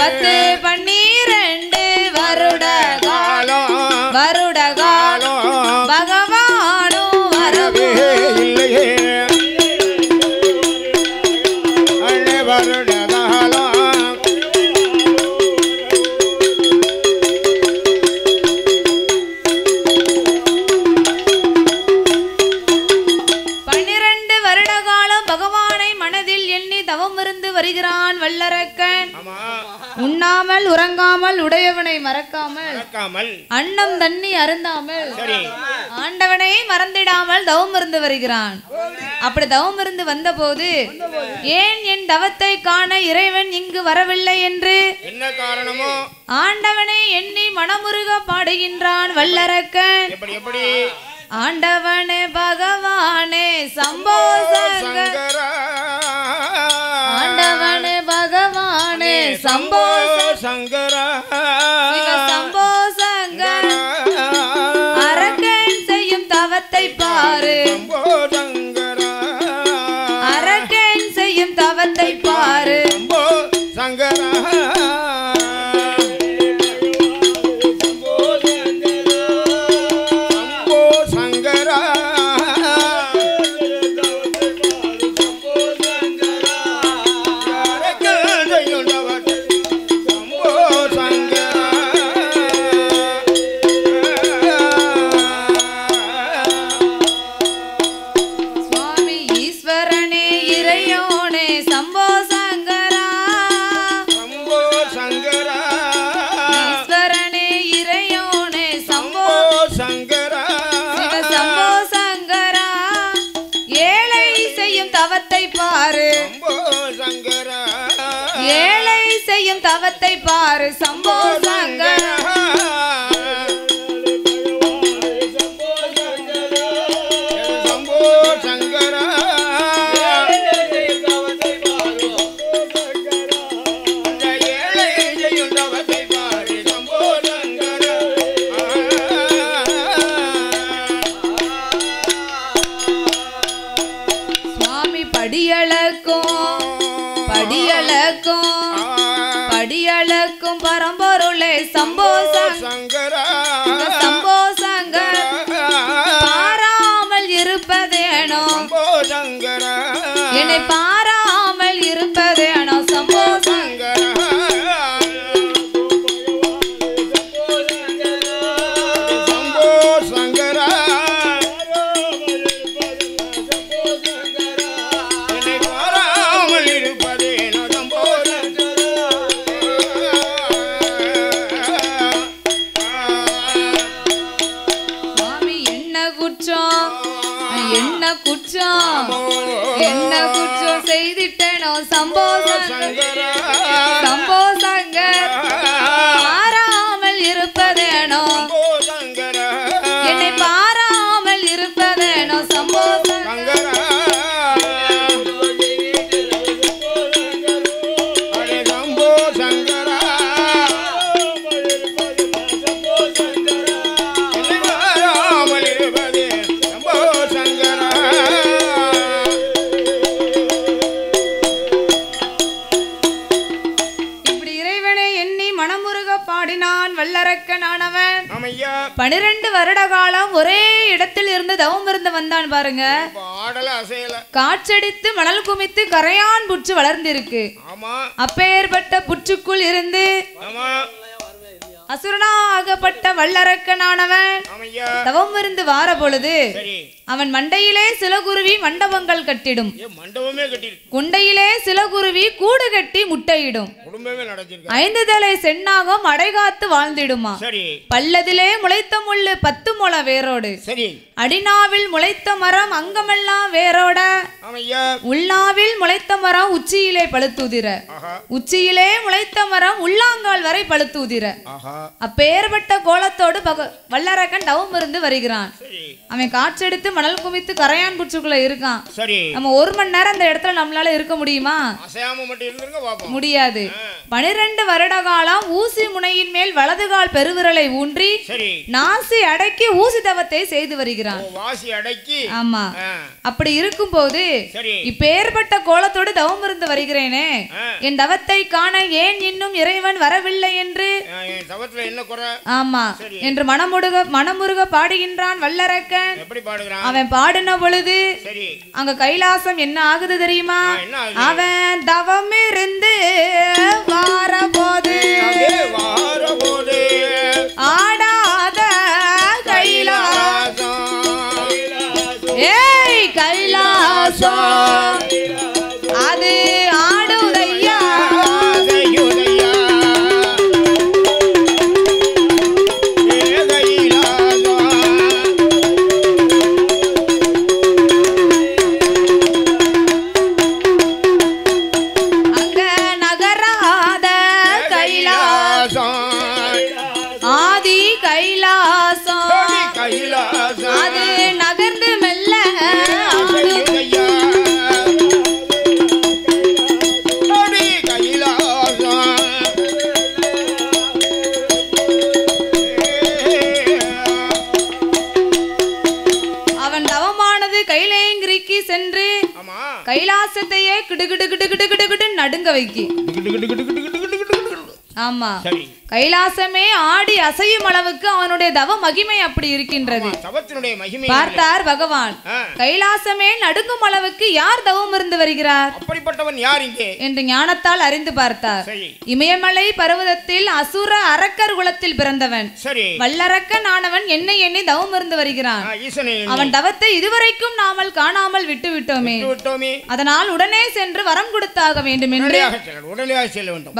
10 12 வருடகாலோ வருடகாலோ பகவானோ வரவே இல்லையே வருடகாலோ 12 வருடகாலம் பகவானை மனதில் எண்ணி தவமிருந்து வருகிறான் வல்லரக்கன். உண்ணாமல் உறங்காமல் உடையவனை மறக்காமல் அன்னம் தண்ணி அருந்தாமல் ஆண்டவனை மறந்திடாமல் தவம் இருந்து வருகிறான். அப்படி தவம் இருந்து வந்த போது ஏன் என் தவத்தை காண இறைவன் இங்கு வரவில்லை என்று என்ன காரணமோ ஆண்டவனை எண்ணி மனமுருக பாடுகின்றான் வல்லரக்கன். ஆண்டவனே பகவானே சம்போ சங்கர ஆண்டவனே பகவானே சம்போ சங்கர சம்போ சங்கர அரக்கன் செய்யும் தவத்தை பாரு அரக்கன் செய்யும் தவத்தை பாரு சங்கர ஏழை செய்யும் தவத்தை பாரு சம்போ சங்கர சம்போ சங்கர ஏழை செய்யும் தவத்தை பாரு சம்போ சங்கர சுவாமி படியளக்கும் பரம்பொருளே சம்போ சங்கர சம்போ சங்கர பாராமல் இருப்பதேனோ சங்கர என்னை பாராமல் இருப்பதேனோ சம்போ சங்கர சம்போ சங்கர என்னை பாராமல் இருப்பதேனோ சம்போ என்ன குற்றம் செய்திட்டனோ சம்போ சங்கர சம்போ சங்கர பாராமல் இருப்பதேனோ என்னை பாராமல் இருப்பதேனோ சம்போ சங்கர சம்போ சங்கர பாராமல் இருப்பதே சம்போ சங்கர பாடினான் வல்லரக்கனானவன். 12 வருட காலம் ஒரே இடத்தில் இருந்து தவம் இருந்து வந்தான் பாருங்க. காற்றடித்து மணல் குமித்து கரையான் புற்று வளர்ந்திருக்கு. அப்பேற்பட்ட புற்றுக்குள் இருந்து அசுரனாகப்பட்ட வல்லரக்கனானவன் தவம் இருந்து வார பொழுது அவன் மண்டையிலே சிலகுருவி மண்டபங்கள் கட்டிடும், குண்டையிலே சிலகுருவி கூடு கட்டி முட்டையிடும், 5 தலை சென்னாகம் அடைகாத்து வாழ்ந்திடுமா. பல்லதிலே முளைத்த முள்ளு 10 முழ வேரோடு, அடிநாவில் முளைத்த மரம் அங்கமெல்லாம் வேரோட, உள்நாவில் முளைத்த மரம் உச்சியிலே பழுத்துதிர, உச்சியிலே முளைத்த மரம் உள்ளாங்கால் வரை பழுத்துதிர. அப்பேற்பட்ட கோலத்தோடு வல்லரக்கன் தவம் இருந்து வருகிறான். அவன் காற்றெடுத்து மணல் குவித்து கரையான் குச்சுக்குள்ள இருக்கான். நம்ம 1 மணி நேரம் அந்த இடத்துல நம்மளால இருக்க முடியுமா? முடியாது. 12 வருட காலம் ஊசி முனையின் மேல் வலது கால் பெருவிரலை ஊன்றி நாசி அடக்கி ஊசி தவத்தை செய்து வருகிறான். ஆமா. அப்படி இருக்கும் போது இப்பேற்பட்ட கோலத்தோடு தவம் இருந்து வருகிறேனே, என் தவத்தை காண ஏன் இன்னும் இறைவன் வரவில்லை என்று ஆமா என்று மனமுருக பாடுகின்றான் வல்லரக்கன். அவன் பாடின பொழுது அங்க கைலாசம் என்ன ஆகுது தெரியுமா? அவன் தவம் இருந்து வார போது ஆடாத கைலாசம், ஏய் கைலாசம் அது ஆடுதையா. ஆதி கைலாசம் அது நகர்ந்து மெல்ல அவன் தவமானது கைலேங்கிரிக்கு சென்று கைலாசத்தையே கிடுகிடு கிடு கிடு கிடு கிடு நடுங்க வைக்கி. ஆமா, கைலாசமே ஆடி அசையும் அளவுக்கு அவனுடைய தவ மகிமை அப்படி இருக்கின்றது. பார்த்தார் பகவான், கைலாசமே நடுங்கும் அளவுக்கு யார் தவம் இருந்து வருகிறார், அப்படிப்பட்டவன் யார் இங்கே என்று ஞானத்தால் அறிந்து பார்த்தார். இமயமலை பர்வதத்தில் அசுர அரக்கர் குலத்தில் பிறந்தவன் வல்லரக்கன் ஆனவன் என்னை எண்ணி தவம் இருந்து வருகிறான். அவன் தவத்தை இதுவரைக்கும் நாமல் காணாமல் விட்டு விட்டோமே, அதனால் உடனே சென்று வரம் கொடுத்தாக வேண்டும் என்று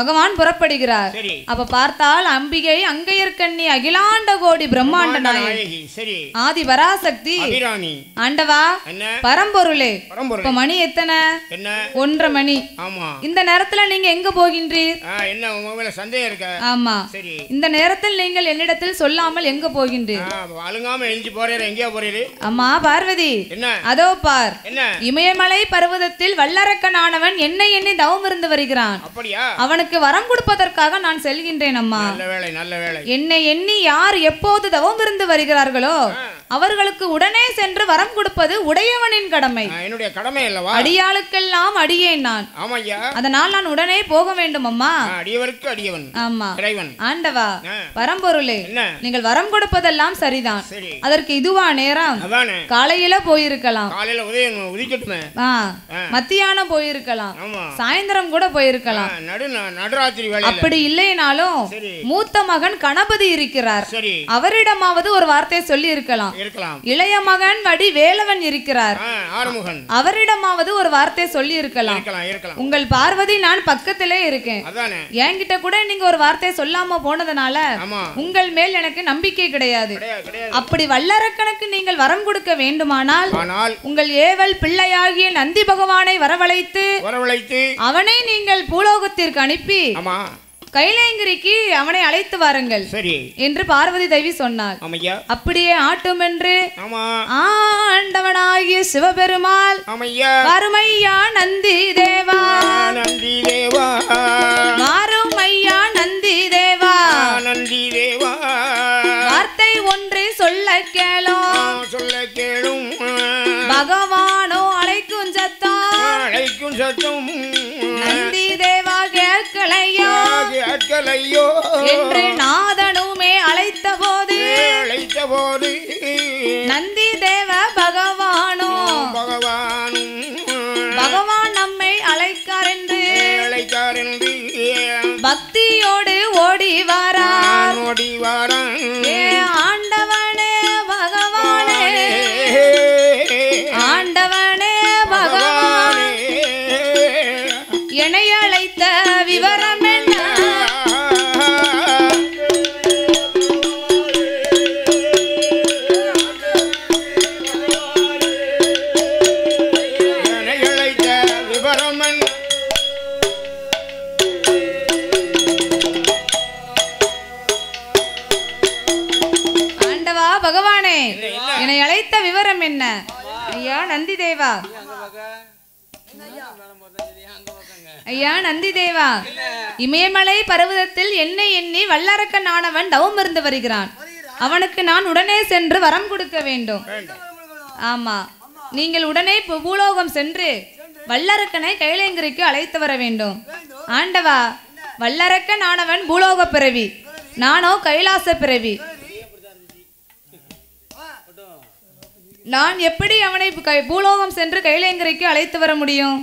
பகவான் புறப்படுகிறார். அப்ப பார்த்தால் அம்பிகை அங்கையர்கண்ணி அகிலாண்ட கோடி பிரம்மாண்ட நாயகி ஆதி பராசக்தி ஆண்டவா பரம்பொருளே. இப்ப மணி எத்தனை? 1:30 மணி. இந்த நேரத்துல நீங்க எங்க போகின்றீர்? சந்தேகம் இருக்க? ஆமா. இந்த நேரத்தில் நீங்கள் என்னிடத்தில் சொல்லாமல் எங்க போகின்றீர்? அம்மா பார்வதி, அதோ பார், இமயமலை பர்வதத்தில் வல்லரக்கனானவன் என்னை எண்ணி தவம் இருந்து வருகிறான். அவனுக்கு வரம் கொடுப்பதற்காக நான் செல்கின்றேன் அம்மா. என்னை எண்ணி யார் எப்போது தவம் இருந்து வருகிறார்களோ அவர்களுக்கு உடனே சென்று வரம் கொடுப்பது உடையவனின் கடமை. என்னுடைய கடமை அல்லவா? அடியாளுக்கெல்லாம் அடியேன் நான். அதனால் நான் உடனே போக வேண்டும் அம்மா. அடியவருக்கு அடியவன். ஆமா. ஆண்டவா பரம்பொருளே, நீங்கள் வரம் கொடுப்பதெல்லாம் சரிதான். அதற்கு இதுவா நேரம்? காலையில போயிருக்கலாம், மத்தியானம் போயிருக்கலாம், சாயந்தரம் கூட போயிருக்கலாம். அப்படி இல்லைனாலும் மூத்த மகன் கணபதி இருக்கிறார், அவரிடமாவது ஒரு வார்த்தை சொல்லி இருக்கலாம். இளைய மகன் வடி வேலவன் இருக்கிறார், அவரிடமாவது ஒரு வார்த்தை சொல்லி இருக்கலாம். உங்கள் பார்வதி நான் பக்கத்திலே இருக்கேன், என்கிட்ட கூட நீங்க ஒரு வார்த்தை சொல்லாம போனதுனால உங்கள் மேல் எனக்கு நம்பிக்கை கிடையாது. அப்படி வல்லரக்கனுக்கு நீங்கள் வரம் கொடுக்க வேண்டுமானால் உங்கள் ஏவல் பிள்ளையாகிய நந்தி பகவானை வரவழைத்து அவனை நீங்கள் பூலோகத்திற்கு அனுப்பி கைலேங்கிரிக்கு அவனை அழைத்து வாருங்கள் என்று பார்வதி தேவி சொன்னார். அப்படியே ஆட்டும் என்று ஆண்டவனாகிய சிவபெருமாள் வருமையா நந்தி தேவா, நந்தி தேவா, மாறுமையா நந்தி தேவா, நந்தி தேவா, வார்த்தை ஒன்று சொல்ல கேளும், சொல்ல கேளும், பகவானோ அழைக்கும் சத்தம், அழைக்கும் சத்தம், நந்தி தேவா கேட்கலையோ, கேட்கலையோ என்று நாதனுமே அழைத்த போது நந்தி தேவ பகவானும் பகவான் நம்மை அழைக்கார் என்று பக்தியோடு ஓடி வாரார், ஓடி வாரார். பகவானே, என்னை அழைத்த விவரம் என்ன? ஐயா நந்தி தேவா, ஐயா நந்தி தேவா, இமயமலை பர்வதத்தில் என்னை எண்ணி வல்லரக்கன் ஆனவன் தவம் இருந்து வருகிறான். அவனுக்கு நான் உடனே சென்று வரம் கொடுக்க வேண்டும். ஆமா, நீங்கள் உடனே பூலோகம் சென்று வல்லரக்கனை கைலேங்கிரிக்கு அழைத்து வர வேண்டும். ஆண்டவா, வல்லரக்கன் ஆனவன் பூலோக பிறவி, நானோ கைலாச பிறவி. நான் எப்படி அவனை பூலோகம் சென்று கைலேங்கிரிக்கு அழைத்து வர முடியும்?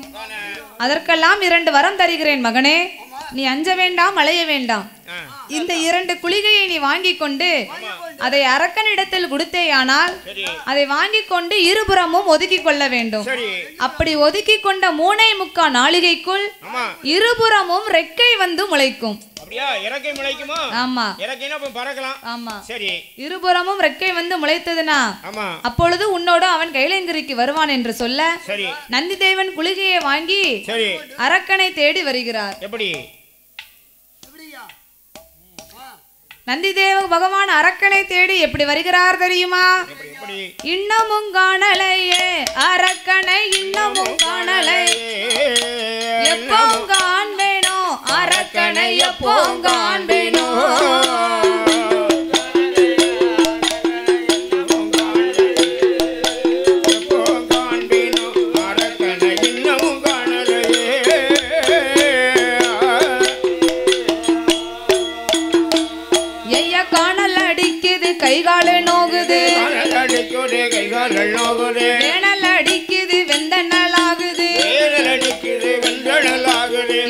அதற்கெல்லாம் 2 வரம் தருகிறேன் மகனே. நீ அஞ்ச வேண்டாம், அலைய வேண்டாம். இந்த 2 குளிகையை நீ வாங்கி கொண்டு அதை அரக்கனிடத்தில் கொடுத்தேயானால் அதை வாங்கி கொண்டு இருபுறமும் ஒதுக்கி கொள்ள வேண்டும். அப்படி ஒதுக்கி கொண்ட 3.25 நாளிகைக்குள் இருபுறமும் ரெக்கை வந்து முளைக்கும். ஆமா, ஆமா, இருபுறமும் ரெக்கை வந்து முளைத்ததுனா அப்பொழுது உன்னோடு அவன் கைலேங்கிரிக்கு வருவான் என்று சொல்ல நந்தி தேவன் குளிகையை வாங்கி அரக்கனை தேடி வருகிறார். எப்படி நந்தி தேவ பகவான் அரக்கனை தேடி எப்படி வருகிறார் தெரியுமா? இன்னமும் காணலையே அரக்கனை, இன்னமும் காணலையே, எப்போ காண்பேனோ அரக்கனை, எப்போ காண்பேனோ. கைகால நோகுது, வேணல் அடிக்குது, வெந்தனலாகுது,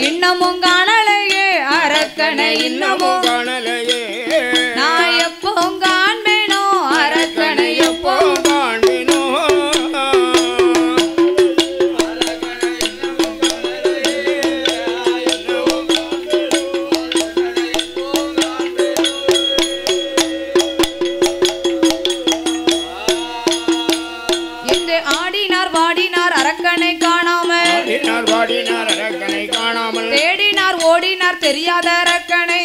இன்னமும் காணலையே அரக்கனை, இன்னமும் காணலையே, நான் எப்போ காண்பேனோ அரக்கனை, எப்போ காண்பேனோ. தேடினார் ஓடினார் தெரியாத அரக்கனை,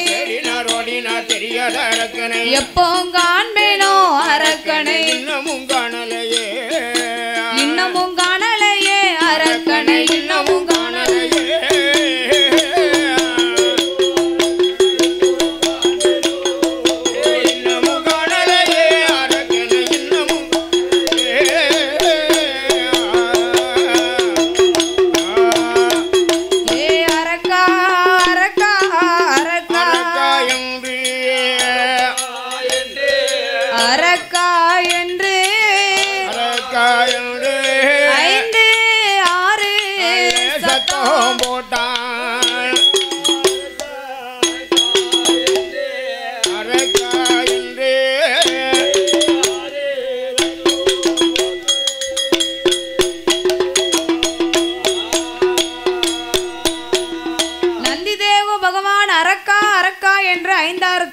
எப்போ காண்பேனோ அரக்கனை, இன்னமும் காணலையே, இன்னமும் காணலையே அரக்கனை, இன்னமும் காணலையே.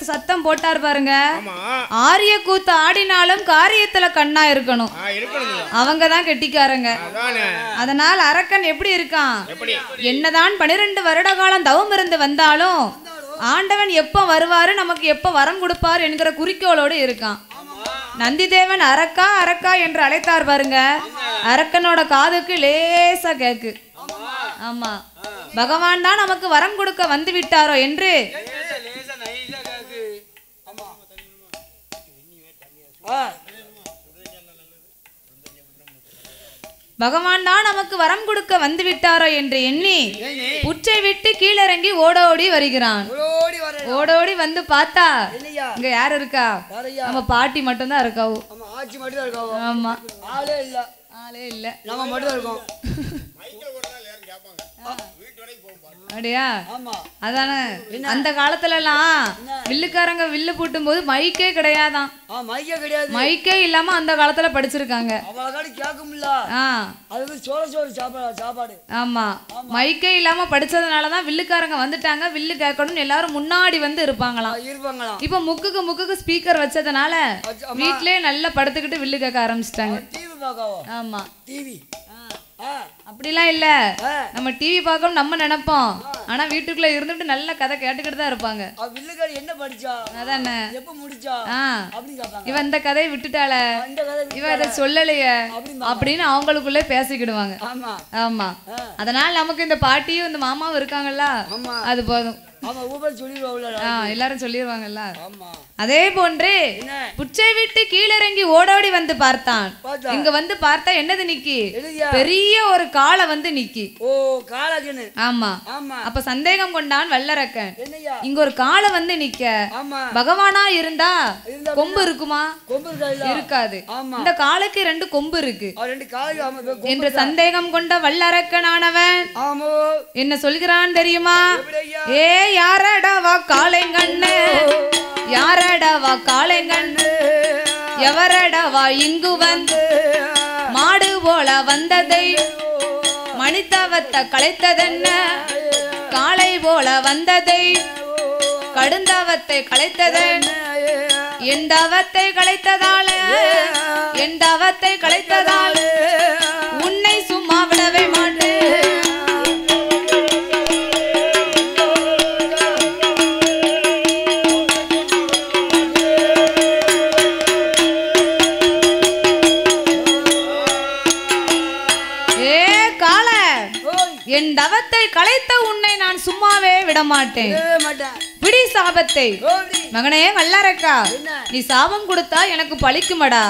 சத்தம் போட்டார் பாருங்க. ஆரிய கூத்து ஆடினாலும் காரியத்துல கண்ணா இருக்கணும், அவங்கதான் கெட்டிக்காரங்க. அதனால் அரக்கன் எப்படி இருக்கான்? என்னதான் 12 வருட காலம் தவம் இருந்து வந்தாலும் ஆண்டவன் எப்ப வருவாரு, நமக்கு எப்ப வரம் கொடுப்பார் என்கிற குறிக்கோளோடு இருக்கான். நந்தி தேவன் அரக்கா அரக்கா என்று அழைத்தார் பாருங்க. அரக்கனோட காதுக்கு லேசா கேக்கு. ஆமா, பகவான் தான் நமக்கு வரம் கொடுக்க வந்து விட்டாரோ என்று பகவான் தான் நமக்கு வரம் கொடுக்க வந்து விட்டாரோ என்று எண்ணி உச்சை விட்டு கீழிறங்கி ஓடோடி வருகிறான். ஓடோடி வந்து பார்த்தா இங்க யாரு இருக்கா? நம்ம பாட்டி மட்டும் தான் இருக்காவோ. ஆமா, ஆளே இல்ல, நம்ம மட்டும் தான் இருக்கோம். அப்படியா? அதானே, அந்த காலத்துல எல்லாம் வில்லுக்காரங்க வில்லு பூட்டும் போது மைக்கே கிடையாதான். மைக்கே இல்லாம அந்த காலத்துல படிச்சிருக்காங்க. ஆமா, மைக்கே இல்லாம படிச்சதுனாலதான் வில்லுக்காரங்க வந்துட்டாங்க, வில்லு கேட்கணும்னு எல்லாரும் முன்னாடி வந்து இருப்பாங்களாம். இப்ப முக்குக்கு ஸ்பீக்கர் வச்சதுனால வீட்லயே நல்லா படுத்துக்கிட்டு வில்லு கேட்க ஆரம்பிச்சிட்டாங்க. ஆமா, அப்படிலாம் இல்ல. நம்ம டிவி பார்க்கணும் நம்ம நினைப்போம், ஆனா வீட்டுக்குள்ள இருந்துட்டு நல்ல கதை கேட்டுக்கிட்டு தான் இருப்பாங்க. என்ன படிச்சா அதானே எப்ப முடிச்சா இவ இந்த கதையை விட்டுட்டாள, இவ இதை சொல்லலையே அப்படின்னு அவங்களுக்குள்ளே பேசிக்கிடுவாங்க. ஆமா, அதனால நமக்கு இந்த பாட்டியும் இந்த மாமாவும் இருக்காங்கல்ல, அது போதும். எல்லாரும் சொல்லிடுவாங்கல்ல. அதே போன்று புச்சை விட்டு கீழிறங்கி ஓடோடி வந்து பார்த்தான். இங்க வந்து பார்த்தா என்னது நிக்கி, பெரிய ஒரு காளை வந்து நிக்கி. ஆமா, அப்ப சந்தேகம் கொண்டான் வல்லரக்கன். இங்க ஒரு காளை வந்து நிக்க பகவானா இருந்தா கொம்பு இருக்குமா? இருக்காது. இந்த காலுக்கு 2 கொம்பு இருக்கு என்று சந்தேகம் கொண்ட வல்லரக்கனானவன் என்ன சொல்கிறான் தெரியுமா? ஏ யாரடவா காளைங்கண்ணு, யாரடவா காளைங்கண்ணு, எவரடவா இங்கு வந்து மாடு போல வந்ததை மணித்தவத்தை களைத்ததென்ன, காளை போல வந்ததை கடுந்தவத்தை களைத்ததன், என் தவத்தை களைத்ததால, என் தவத்தை களைத்ததால் உன்னை சும்மா விடவே மாட்டேன். என் தவத்தை களைத்த உன்னை நான் சும்மாவே விட மாட்டேன். பிடி சாபத்தை. மகனே வல்லரக்கா, நீ சாபம் கொடுத்தா எனக்கு பழிக்குமடா.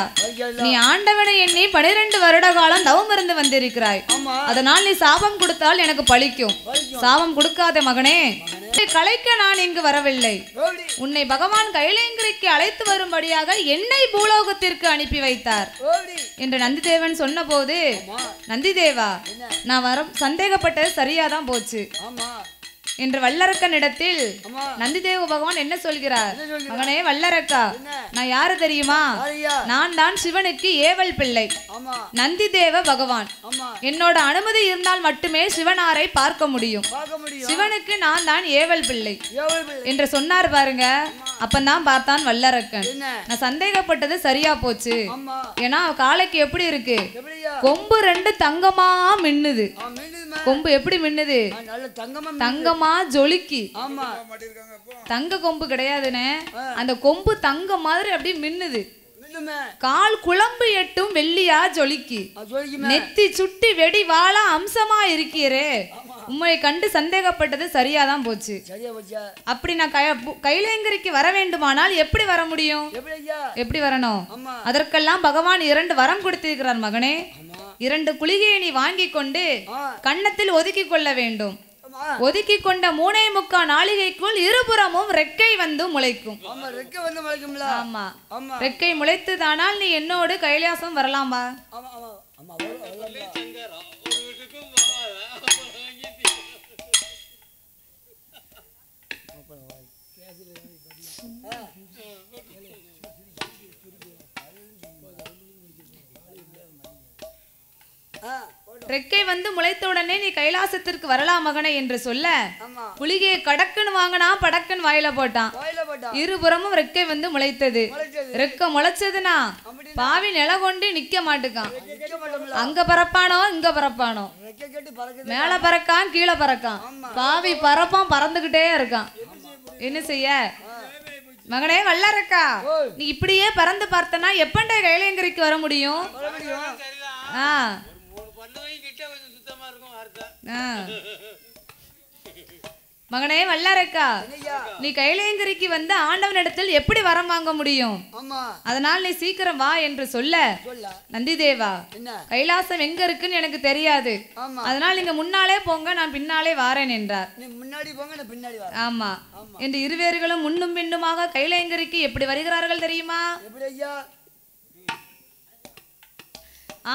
நீ ஆண்டவனை எண்ணி 12 வருட காலம் தவம் இருந்து வந்திருக்கிறாய். அதனால் நீ சாபம் கொடுத்தால் எனக்கு பழிக்கும். சாபம் கொடுக்காத மகனே, கலைக்க நான் இங்கு வரவில்லை. உன்னை பகவான் கைலேங்கிரிக்கு அழைத்து வரும்படியாக என்னை பூலோகத்திற்கு அனுப்பி வைத்தார் என்று நந்திதேவன் சொன்ன போது, நந்திதேவா, நான் வர சந்தேகப்பட்டது சரியாதான் போச்சு என்று வல்லரக்கனிடத்தில் நந்திதேவ பகவான் என்ன சொல்கிறார்? மகனே வல்லரக்கா, நான் யாரு தெரியுமா? நான் தான் சிவனுக்கு ஏவல் பிள்ளை, நந்திதேவ பகவான். என்னோட அனுமதி இருந்தால் மட்டுமே சிவனாரை பார்க்க முடியும். சிவனுக்கு நான் தான் ஏவல் பிள்ளை என்று சொன்னார் பாருங்க. அப்பந்தான் பார்த்தான் வல்லரக்கன், நான் சந்தேகப்பட்டது சரியா போச்சு. ஏன்னா காளைக்கு எப்படி இருக்கு? கொம்பு 2 தங்கமா மின்னுது. கொம்பு எப்படி மின்னுது? தங்கமா ஜொலிக்கி. தங்க கொம்பு கிடையாதுன்னு, அந்த கொம்பு தங்க மாதிரி அப்படி மின்னுது. கால் குழம்பு எட்டும் வெள்ளியா ஜொலிக்கி. நெத்தி சுட்டி வெடி வாழ அம்சமா இருக்கிறே. உண்மையை கண்டு சந்தேகப்பட்டது சரியாதான் போச்சு. அப்படி நான் கைலேங்கிரிக்கு வர வேண்டுமானால் எப்படி வர முடியும்? எப்படி வரணும்? அதற்கெல்லாம் பகவான் 2 வரம் கொடுத்திருக்கிறார் மகனே. 2 குளிகையை நீ வாங்கி கொண்டு கன்னத்தில் ஒதுக்கி கொள்ள வேண்டும். ஒதுக்கி கொண்ட 3.25 நாளிகைக்குள் இருபுறமும் ரெக்கை வந்து முளைக்கும். ஆமா, ரெக்கை முளைத்துதானால் நீ என்னோடு கைலாசம் வரலாமா? ரெக்கை வந்து முளைத்த உடனே நீ கைலாசத்திற்கு வரலாம் மகனே என்று சொல்ல, புலிகையை கடக்குன்னு வாங்கினா படக்குன்னு வாயில போட்டான். இருபுறமும் ரெக்கை வந்து முளைத்தது. ரெக்கை முளைச்சதுன்னா பாவி நில கொண்டு நிக்க மாட்டுக்கான். அங்க பறப்பானோ இங்க பறப்பானோ, மேல பறக்கான் கீழே பறக்கான். பாவி பறப்பான், பறந்துகிட்டே இருக்கான். என்ன செய்ய? மகனே வல்லரக்கா, நீ இப்படியே பறந்து பார்த்தனா எப்பண்டே கைலேங்கிரிக்கு வர முடியும்? மகனே வல்லரக்கா, நீ கைலேங்கிரிக்கு வந்து ஆண்டவனிடத்தில் எப்படி வரம் வாங்க முடியும்? அதனால் நீ சீக்கிரம் வா என்று சொல்ல, நந்திதேவா, கைலாசம் எங்க இருக்குன்னு எனக்கு தெரியாது, அதனால் நீங்க முன்னாலே போங்க, நான் பின்னாலே வாரேன் என்றார். ஆமா என்று இருவேர்களும் முன்னும் பின்னுமாக கைலேங்கிரிக்கு எப்படி வருகிறார்கள் தெரியுமா?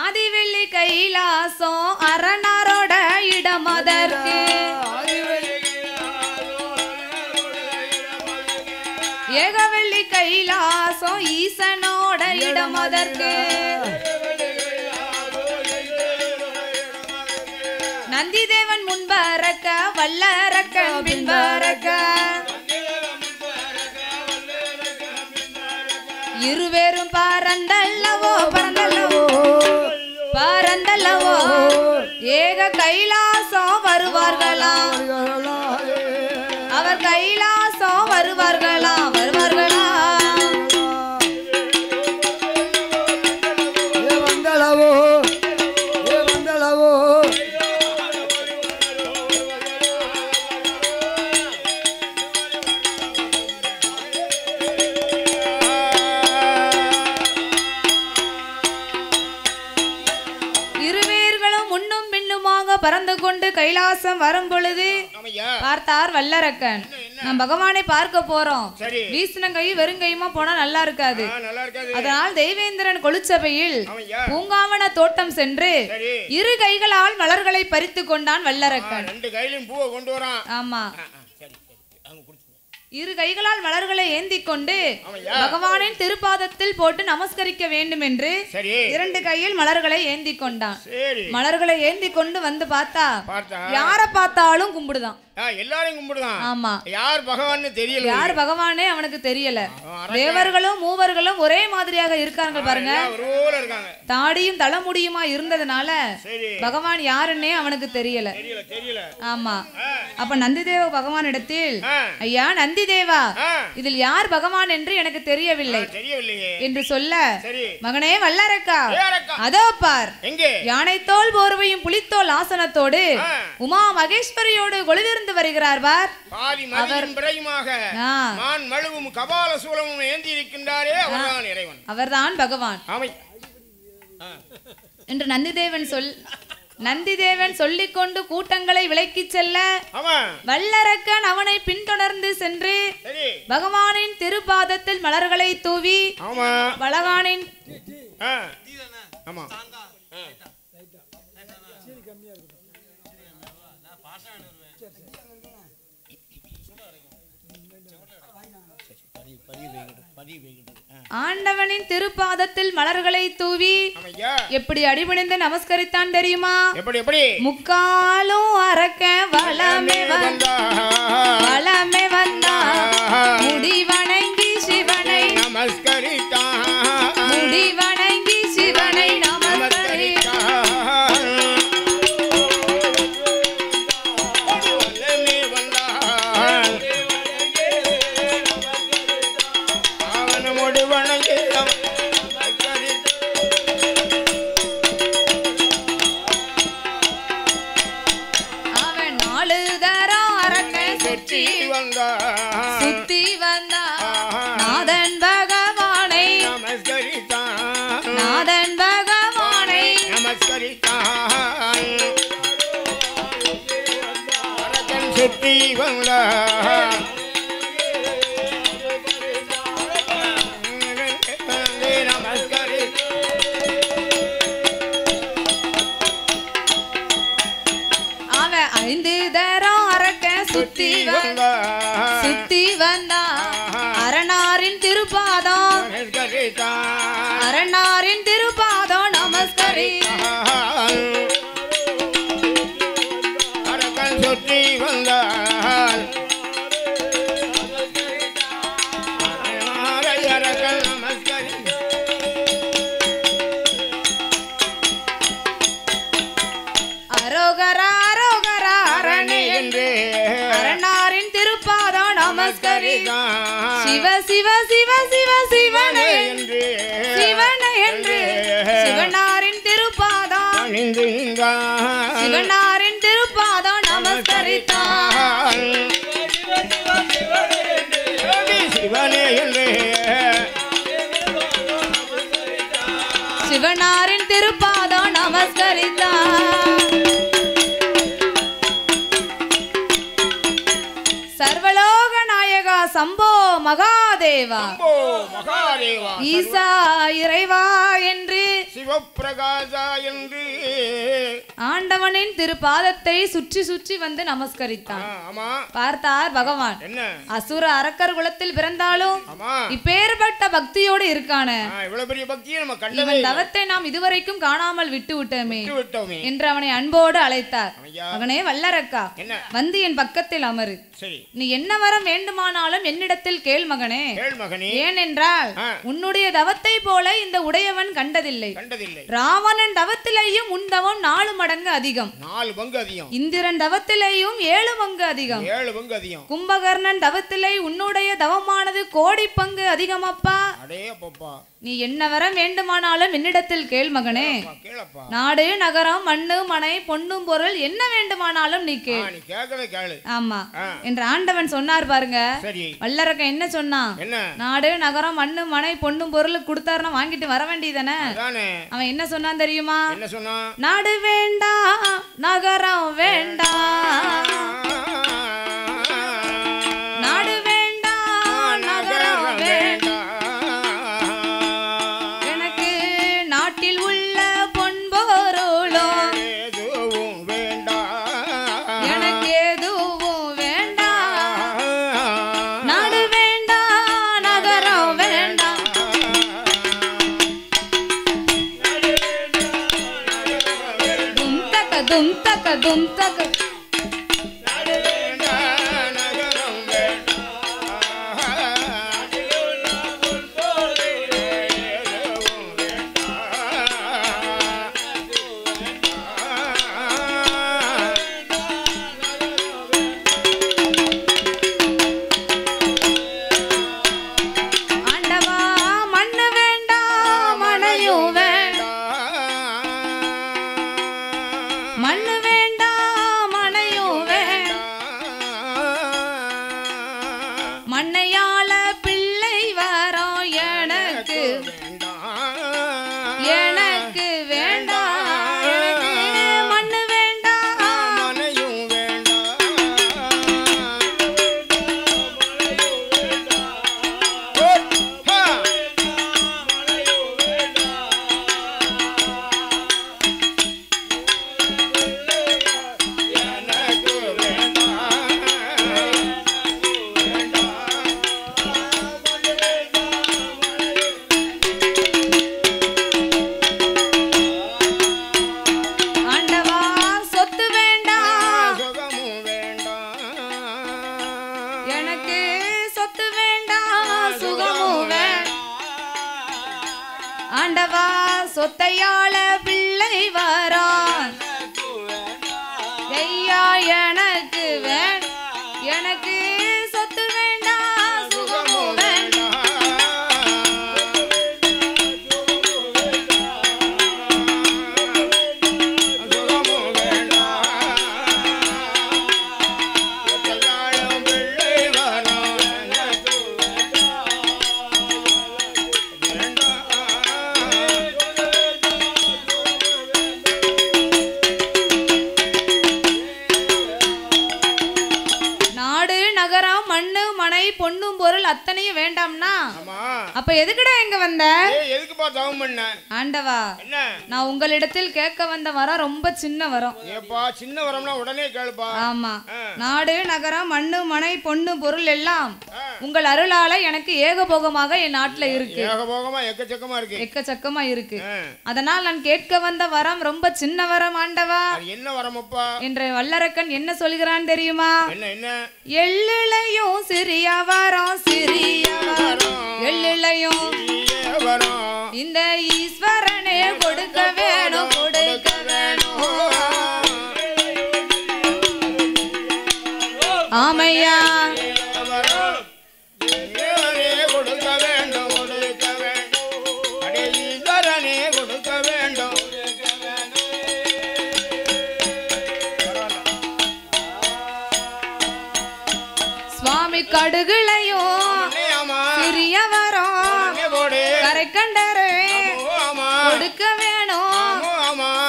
ஆதிவெள்ளி கைலாசம் அரணாரோட இடம் அதற்கு, ஏகவெள்ளி கைலாசம் ஈசனோட இடம் அதற்கு, நந்திதேவன் முன்பறக்க வல்லரக்கன் பின்பறக்க, இருவேரும் பறந்தல்லவோ பறந்தல்லவோ பரந்தல்லவோ ஏக கைலாசம் வருவார்களாம் அவர் கைலாசம் வருவார்களாம் வந்தளவோ பறந்து கொண்டு கைலாசம் வரும் பொழுது பார்த்தார் வல்லரக்கன். நாம் பகவானை பார்க்க போறோம், வீசின கை வெறுங்கையுமா போனா நல்லா இருக்காது. அதனால் தெய்வேந்திரன் கொலுச்சபையில் பூங்காவன தோட்டம் சென்று இரு கைகளால் மலர்களை பறித்து கொண்டான் வல்லரக்கன். ஆமா, இரு கைகளால் மலர்களை ஏந்தி கொண்டு பகவானின் திருப்பாதத்தில் போட்டு நமஸ்கரிக்க வேண்டும் என்று இரண்டு கையில் மலர்களை ஏந்தி கொண்டான். மலர்களை ஏந்தி கொண்டு வந்து பார்த்தா யார பார்த்தாலும் கும்பிடுதான், எல்லாரும் கும்பிடுதான். ஆமா, யார் பகவான் தெரியல, யார் பகவானே அவனுக்கு தெரியல. தேவர்களும் மூவர்களும் ஒரே மாதிரியாக இருக்காங்க பாருங்க, தாடியும் தலைமுடியுமா இருந்ததுனால பகவான் யாருன்னே அவனுக்கு தெரியல. ஆமா, அப்ப நந்திதேவ பகவான் இடத்தில், ஐயா நந்திதேவா, இதில் யார் பகவான் என்று எனக்கு தெரியவில்லை என்று சொல்ல, மகனே வல்லரக்கா, அதோ பார், யானை தோல் போர்வையும் புலித்தோல் ஆசனத்தோடு உமா மகேஸ்வரியோடு கொலுவிருந்து வருகிறார் பார். அவர்தான் பகவான் என்று நந்திதேவன் சொல்லிக்கொண்டு கூட்டங்களை விலக்கி செல்ல வல்லரக்கன் அவனை பின்தொடர்ந்து சென்று பகவானின் திருப்பாதத்தில் மலர்களை தூவி பகவானின் ஆண்டவனின் திருப்பாதத்தில் மலர்களை தூவி எப்படி அடிபணிந்து நமஸ்கரித்தான் தெரியுமா? முக்காலும் அரக்க வலமே வந்தா முடி வணங்கி சிவனை நமஸ்கரித்தான், முடி வணங்கி சிவனை நமஸ்கரித்தான். சுத்தி வந்தா நாதன் பகவானை நமஸ்கரித்தான், நாதன் பகவானை நமஸ்கரித்தான். சுத்தி வந்தா சுத்தி வந்தா அரணாரின் திருப்பாதம், அரணாரின் திருப்பாதம் நமஸ்கரித்தான். சுத்தி வந்தார் அரோகரா அரோகரா அரணே என்று அரணாரின் திருப்பாதம் நமஸ்கரித்தான். சிவ சிவ சிவ சிவ சிவனை என்று சிவனை என்று சிவனாரின் திருப்பாதம், சிவனாரின் திருப்பாதம் நமஸ்கரித்தான். சிவனே என்று சிவனாரின் திருப்பாதம் நமஸ்கரித்தான். சர்வலோக நாயகா சம்போ மகாதேவா, ஈசா இறைவா என்று சிவப்பிரகாசா என்று ஆண்டவனின் திருப்பாதத்தை சுற்றி சுற்றி வந்து நமஸ்கரித்தான். பார்த்தார் பகவான், அசுர அரக்கர் குலத்தில் பிறந்தாலும் இப்பேற்பட்ட பக்தியோடு இருக்கான, இவன் தவத்தை நாம் இதுவரைக்கும் காணாமல் விட்டு விட்டோமே என்று அவனை அன்போடு அழைத்தார். மகனே வல்லரக்கா, வந்து என் பக்கத்தில் அமரு, நீ என்ன வரம் வேண்டுமானாலும் என்னிடத்தில் கேள் மகனே. ஏனென்றால் உன்னுடைய தவத்தை போல இந்த உடையவன் கண்டதில்லை. கண்டதில்லை. ராவணன் தவத்திலேயும் உன் தவம் 4 மடங்கு அதிகம். 4 பங்கு அதிகம். இந்திரன் தவத்திலேயும் 7 பங்கு அதிகம். 7 பங்கு அதிகம். கும்பகர்ணன் தவத்திலே உன்னுடைய தவமானது 1 கோடி பங்கு அதிகமப்பா. அடே அப்பா, நீ என்ன வர வேண்டுமானாலும் என்னிடத்தில் கேள் மகனே. கேளப்பா. நாடு நகரம் மண்ணு மனை பொன்னும் பொருள் என்ன வேண்டுமானாலும் நீ கேள். நீ கேட்கவே கேளு. ஆமா என்று ஆண்டவன் சொன்னார் பாருங்க. சரி. வல்லரக்கன் என்ன சொன்னா? என்ன? நாடு நகரம் மண்ணு மனை பொன்னும் பொருள் கொடுத்தாருன்னா வாங்கிட்டு வர வேண்டியதானே. அவன் என்ன சொன்னான் தெரியுமா? என்ன சொன்னா? நாடு வேண்டாம் நகரம் வேண்டாம், நாடு வேண்டாம் நகரம் வேண்டாம், எனக்கு நாட்டில் உள்ள பொன் பொருளும் எதுவும் வேண்டாம், எனக்கு எதுவும் வேண்டாம், நாடு வேண்டாம் நகரம் வேண்டாம். தும் தக்க தும் தக்க மண்ணையாள பிள்ளை வரோம் எனக்கு எனக்கு வேண்டாம், எனக்கு மண்ணு வேண்டாம் மனையும் வேண்டாம், ஆண்டவா சொத்தையாள பிள்ளை வரான் ஐயா எனக்கு எனக்கு சொத்து வேண்டாம் சுகமும் வேண்டாம், மண்ணு மனை பொன்னும் பொருள் அத்தனையும் வேண்டாம்னா அப்ப எதுக்குடா எங்க வந்த? எதுக்குப்பா தவம் பண்ண? ஆண்டவா என்ன? நான் உங்களிடத்தில் கேட்க வந்த வரம் ரொம்ப சின்ன வரம். ஏப்பா சின்ன வரம்னா உடனே கேளுப்பா. ஆமா. நாடு நகரம் மண்ணு மனை பொண்ணு பொருள் எல்லாம் உங்கள் அருளால எனக்கு ஏகபோகமாக என் நாட்டுல இருக்கு. ஏகபோகமா எக்கச்சக்கமா இருக்கு. எக்கச்சக்கமா இருக்கு. அதனால் நான் கேட்க வந்த வரம் ரொம்ப சின்ன வரம் ஆண்டவா. என்ன வரமப்பா? என்று வல்லரக்கன் என்ன சொல்கிறான் தெரியுமா? என்ன என்ன? எள்ளிலையும் சிறிய வரம் சிறிய வரம் எள்ளிலையும் இந்த ஈஸ்வரனே கொடுக்க வேணும் கொடுக்க வேணும். ஆமையா கொடுக்க வேண்டும் கொடுக்க வேண்டும் அடே ஈஸ்வரனே கொடுக்க வேண்டும். சுவாமி கடுகுளையும் சிறிய வரம் கரைக்கண்டரே கொடுக்க வேணும்.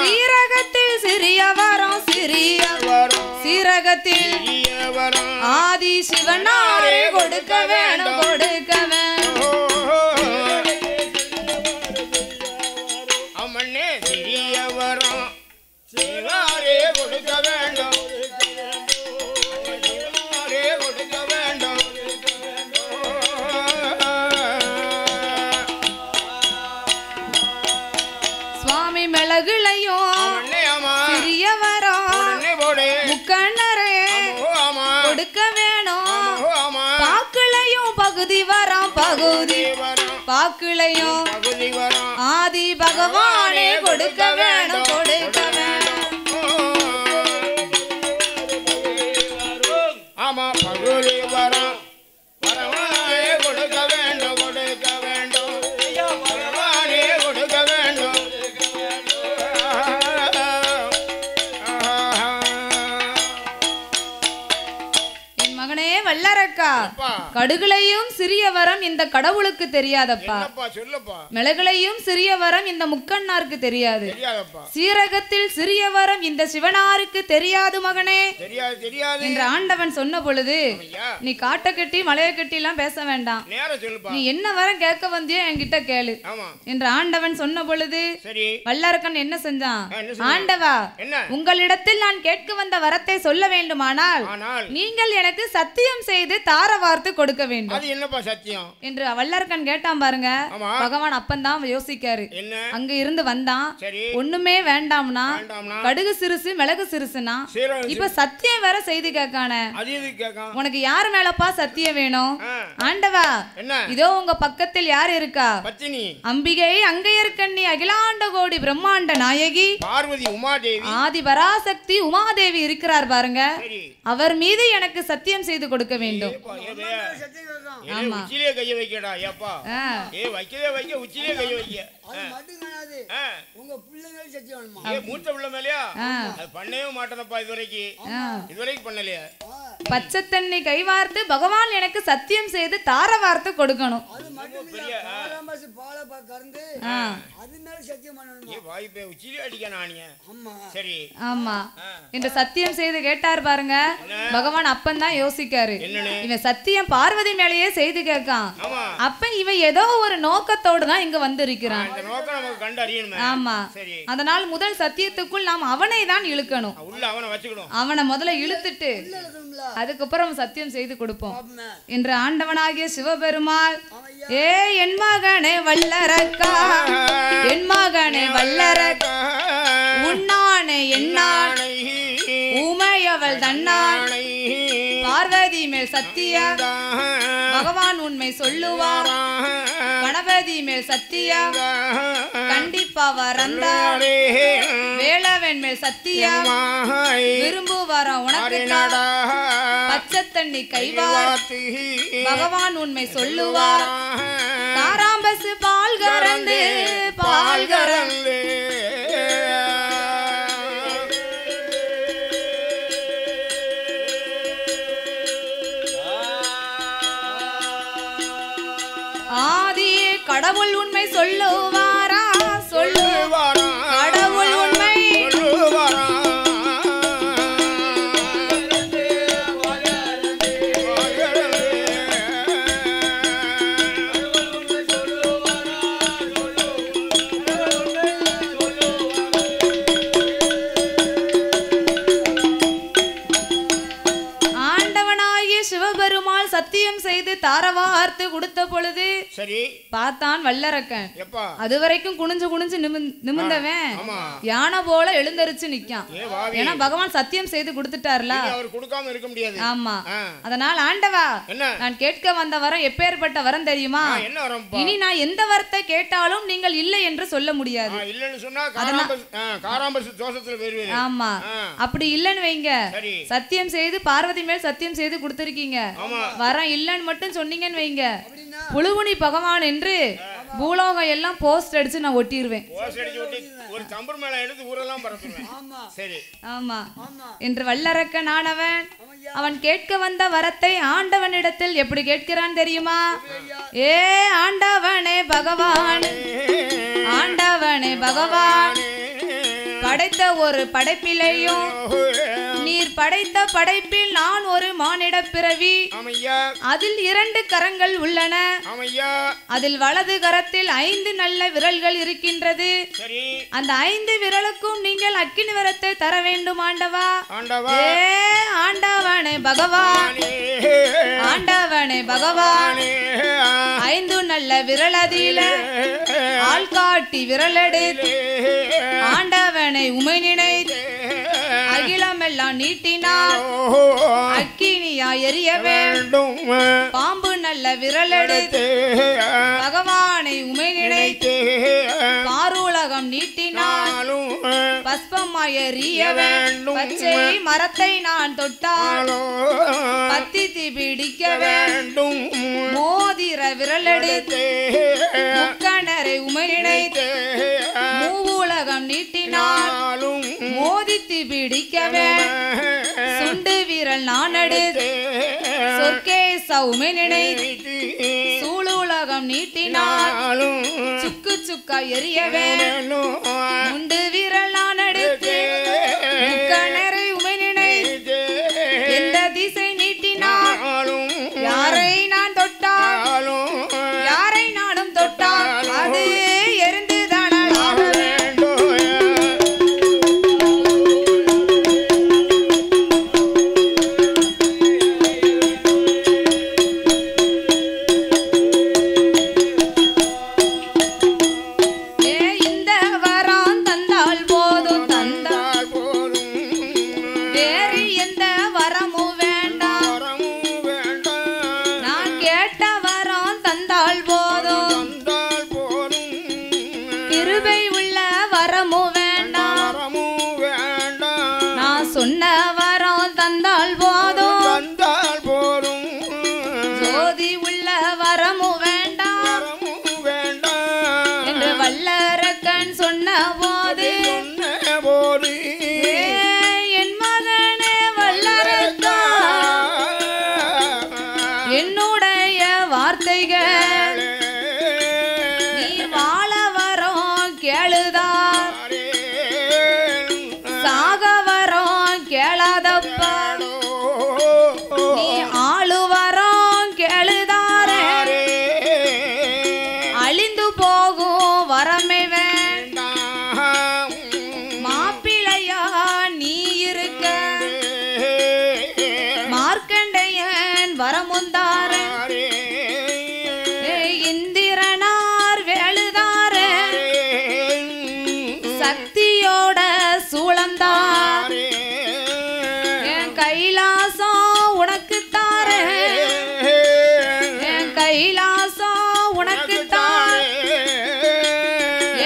சீரகத்தில் சிறிய வரம் சிறிய சீரகத்தில் ஆதி சிவனாரே கொடுக்க வேணும் கொடுக்க வேணும். அம்மண்ணே சிறிய வரம் சிவாரே கொடுக்க வேண்டும் கொடுக்க வேண்டும். சுவாமி மிளகுலையும் சிறிய வரம் முக்கண்ணரே கொடுக்க வேணும். பாக்குலையும் பகுதி வர வாக்குலையும் ஆதி பகவானே கொடுக்க வேணும் கொடுக்க வேணும். ஆமா பகுதி வரம் பரவானே கொடுக்க வேண்டும் கொடுக்க வேண்டும் பரவானே கொடுக்க வேண்டும். என் மகனே வல்லரக்கா, கடுகுலையும் சிறிய வரம் இந்த கடவுளுக்கு தெரியாதப்பா. மிளகுலையும் சிறிய வரம் இந்த முக்கண்ணாருக்கு தெரியாது. சீரகத்தில் சிறிய வரம் இந்த சிவனாருக்கு தெரியாது மகனே என்று ஆண்டவன் சொன்ன பொழுது, நீ காட்ட கட்டி மலைய கட்டி எல்லாம் பேச வேண்டாம், நீ என்ன வரம் கேட்க வந்தியோ என்கிட்ட கேளு என்று ஆண்டவன் சொன்ன பொழுது வல்லரக்கன் என்ன செஞ்சான்? ஆண்டவா, உங்களிடத்தில் நான் கேட்க வந்த வரத்தை சொல்ல வேண்டுமானால் நீங்கள் எனக்கு சத்தியம் செய்து தார வார்த்து கொடுக்க வேண்டும். அது என்னப்பா சத்தியம் என்று வல்லரக்கன் கேட்டான் பாருங்க. பகவான் அப்பந்தான் யோசிக்காரு. அங்க இருந்து வந்தான், ஒண்ணுமே வேண்டாம்னா கடுகு சிறுசு மிளகு சிறுசுனா இப்ப சத்தியம் வேற செய்து கேட்கானே, உனக்கு யாரு மேலப்பா சத்தியம் வேணும்? ஆண்டவா, இதோ உங்க பக்கத்தில் யார் இருக்கா? அம்பிகை அங்கையர்கண்ணி அகிலாண்ட கோடி பிரம்மாண்ட நாயகி பார்வதி உமாதேவி ஆதி பராசக்தி உமாதேவி இருக்கிறார் பாருங்க. அவர் மீது எனக்கு சத்தியம் செய்து கொடுக்க வேண்டும். உச்சிலே கைய வைக்கடா ஏப்பா, ஏ வைக்கவே வைக்க உச்சிலே கைய வைக்க. உங்க பிள்ளைங்க சத்தியம் ஏ மூத்த பிள்ளை மேலயா அது பண்ணவே மாட்டேனப்பா இதுவரைக்கும் பண்ணலையா? பச்சை தண்ணி கைவார்த்து பகவான் எனக்கு சத்தியம் செய்து தார வார்த்து கொடுக்கணும். இந்த சத்தியம் செய்து கேட்டார் பாருங்க. பகவான் அப்பந்தான் யோசிக்காரு, இவன் சத்தியம் பார்வதி மேலேயே செய்து கேட்கான், அப்ப இவன் ஏதோ ஒரு நோக்கத்தோடு தான் இங்க வந்திருக்கிறான். ஆமா, அதனால் முதல் சத்தியத்துக்குள் நாம் அவனை தான் இழுக்கணும். அவனை முதல்ல இழுத்துட்டு அதுக்கப்புறம் சத்தியம் செய்து கொடுப்போம் என்று ஆண்டவனாகிய சிவபெருமாள், ஏ என் மகனே வல்லரக்கா, என் மகனே வல்லரக்கா, உன்னானே என்னானே உமையவள் தன்னானே பார்வதி மேல் சத்தியா பகவான் உண்மை சொல்லுவார், கணபதி மேல் சத்தியா கண்டிப்பா வரந்தார், வேளவன் மேல் சத்தியா விரும்புவார உனக்கு பச்சை தண்ணி கைவார் பகவான் உண்மை சொல்லுவார், தாராம்பசு பால் கறந்து பால் கறந்து கடவுள் உண்மை சொல்லுவாரா சொல்லுவாரா கடவுள் உண்மை சொல்லுவாரா ஆண்டவனாகிய சிவபெருமாள் சத்தியம் செய்து தாரவார்த்து கொடுத்த பொழுது சரி பார்த்தான் வல்லரக்கன். அது வரைக்கும் குனிஞ்சு குனிஞ்சு நிமிர்ந்தவன் யானை போல எழுந்தரிச்சு நிக்கான். ஏன்னா பகவான் சத்தியம் செய்து கொடுத்துட்டார்ல, ஆமா. அதனால் ஆண்டவா, நான் கேட்க வந்த வரம் எப்பேற்பட்ட வரம் தெரியுமா? இனி நான் எந்த வரத்தை கேட்டாலும் நீங்கள் இல்லை என்று சொல்ல முடியாது. ஆமா, அப்படி இல்லன்னு வைங்க, சத்தியம் செய்து பார்வதி மேல் சத்தியம் செய்து கொடுத்திருக்கீங்க, வரம் இல்லன்னு மட்டும் சொன்னீங்கன்னு வைங்க, புழுகுனி பகவான் என்று பூலோகம் எல்லாம் போஸ்ட் அடிச்சு நான் ஒட்டிடுவேன் என்று வல்லரக்கன் ஆனவன் அவன் கேட்க வந்த வரத்தை ஆண்டவனிடத்தில் எப்படி கேட்கிறான் தெரியுமா? ஏ ஆண்டவனே பகவான், ஆண்டவனே பகவான், படைத்த ஒரு படைப்பிலையும் நீர் படைத்த படைப்பில் நான் ஒரு மானிட பிறவி, அதில் 2 கரங்கள் உள்ளன, அதில் வலது கரத்தில் 5 நல்ல விரல்கள் இருக்கின்றது, அந்த 5 விரலுக்கும் நீங்கள் அக்கினி வரத்தை தர வேண்டும் ஆண்டவா. ஏ ஆண்டவனே பகவான், ஆண்டவனே பகவான், 5 நல்ல விரலதில ஆள்காட்டி விரலெடுத்து ஆண்டவனை உமை நினைத்து அகிலமெல்லாம் நீட்டினார் அக்கினியா எரிய வேண்டும், பாம்பு நல்ல விரலெடுத்து பகவானை முக்கணரை உமை நினைத்து பாருலகம் நீட்டினாலும் பஸ்பமாய் எறிய வேண்டும். பச்சை மரத்தை நான் தொட்டால் பத்தி பிடிக்க வேண்டும். மோதிர விரலெடுத்து முக்கணரை உமை நினைத்து மூவுலகம் நீட்டினாலும் மோதித்து பிடிக்க வேண்டும். சுண்டு விரல் நான் எடுத்து சொர்க்கேச உமை நினைத்து சூழுலகம் நீட்டினாலும் சுக்கு சுக்கா எரிய வேண்டும். முண்டு விரல் நான் எடுத்து முக்கணரை உமை நினைத்து எந்த திசை நீட்டினாலும் யாரை நான் தொட்டாலும் யாரை நானும் தொட்டால் அது எரிந்து தானாக வேண்டும். இந்த வரம் தந்தால் போதும் தந்தால் போதும் வேறு எந்த வரமும் வேண்டாம். நான் கேட்ட வரம் தந்தால் போதும் கிருபை உள்ள வரமும் வேண்டாம். நான் சொன்ன வரம் தந்தால் போதும் ஜோதி உள்ள வரமும் வேண்டாம் என்று வல்லரக்கன் சொன்ன போது என் மகனே வல்லரக்கா என்னுடைய வார்த்தைகள் நீ வாழ வரோம் கேளுதான் சாக வரோம் கேளாதப்பா நீ ஆளு வரோம் கேளுதாரே அழிந்து போகும் வரமே வேண்டாம். மாப்பிள்ளையா நீ இருக்க மார்க்கண்டையன் வரமுந்தார இந்திரனார் வேளுதார சக்தியோட சூழந்தார் என் கைலாசம் உனக்கு தார என் கைலாசம் உனக்கு தார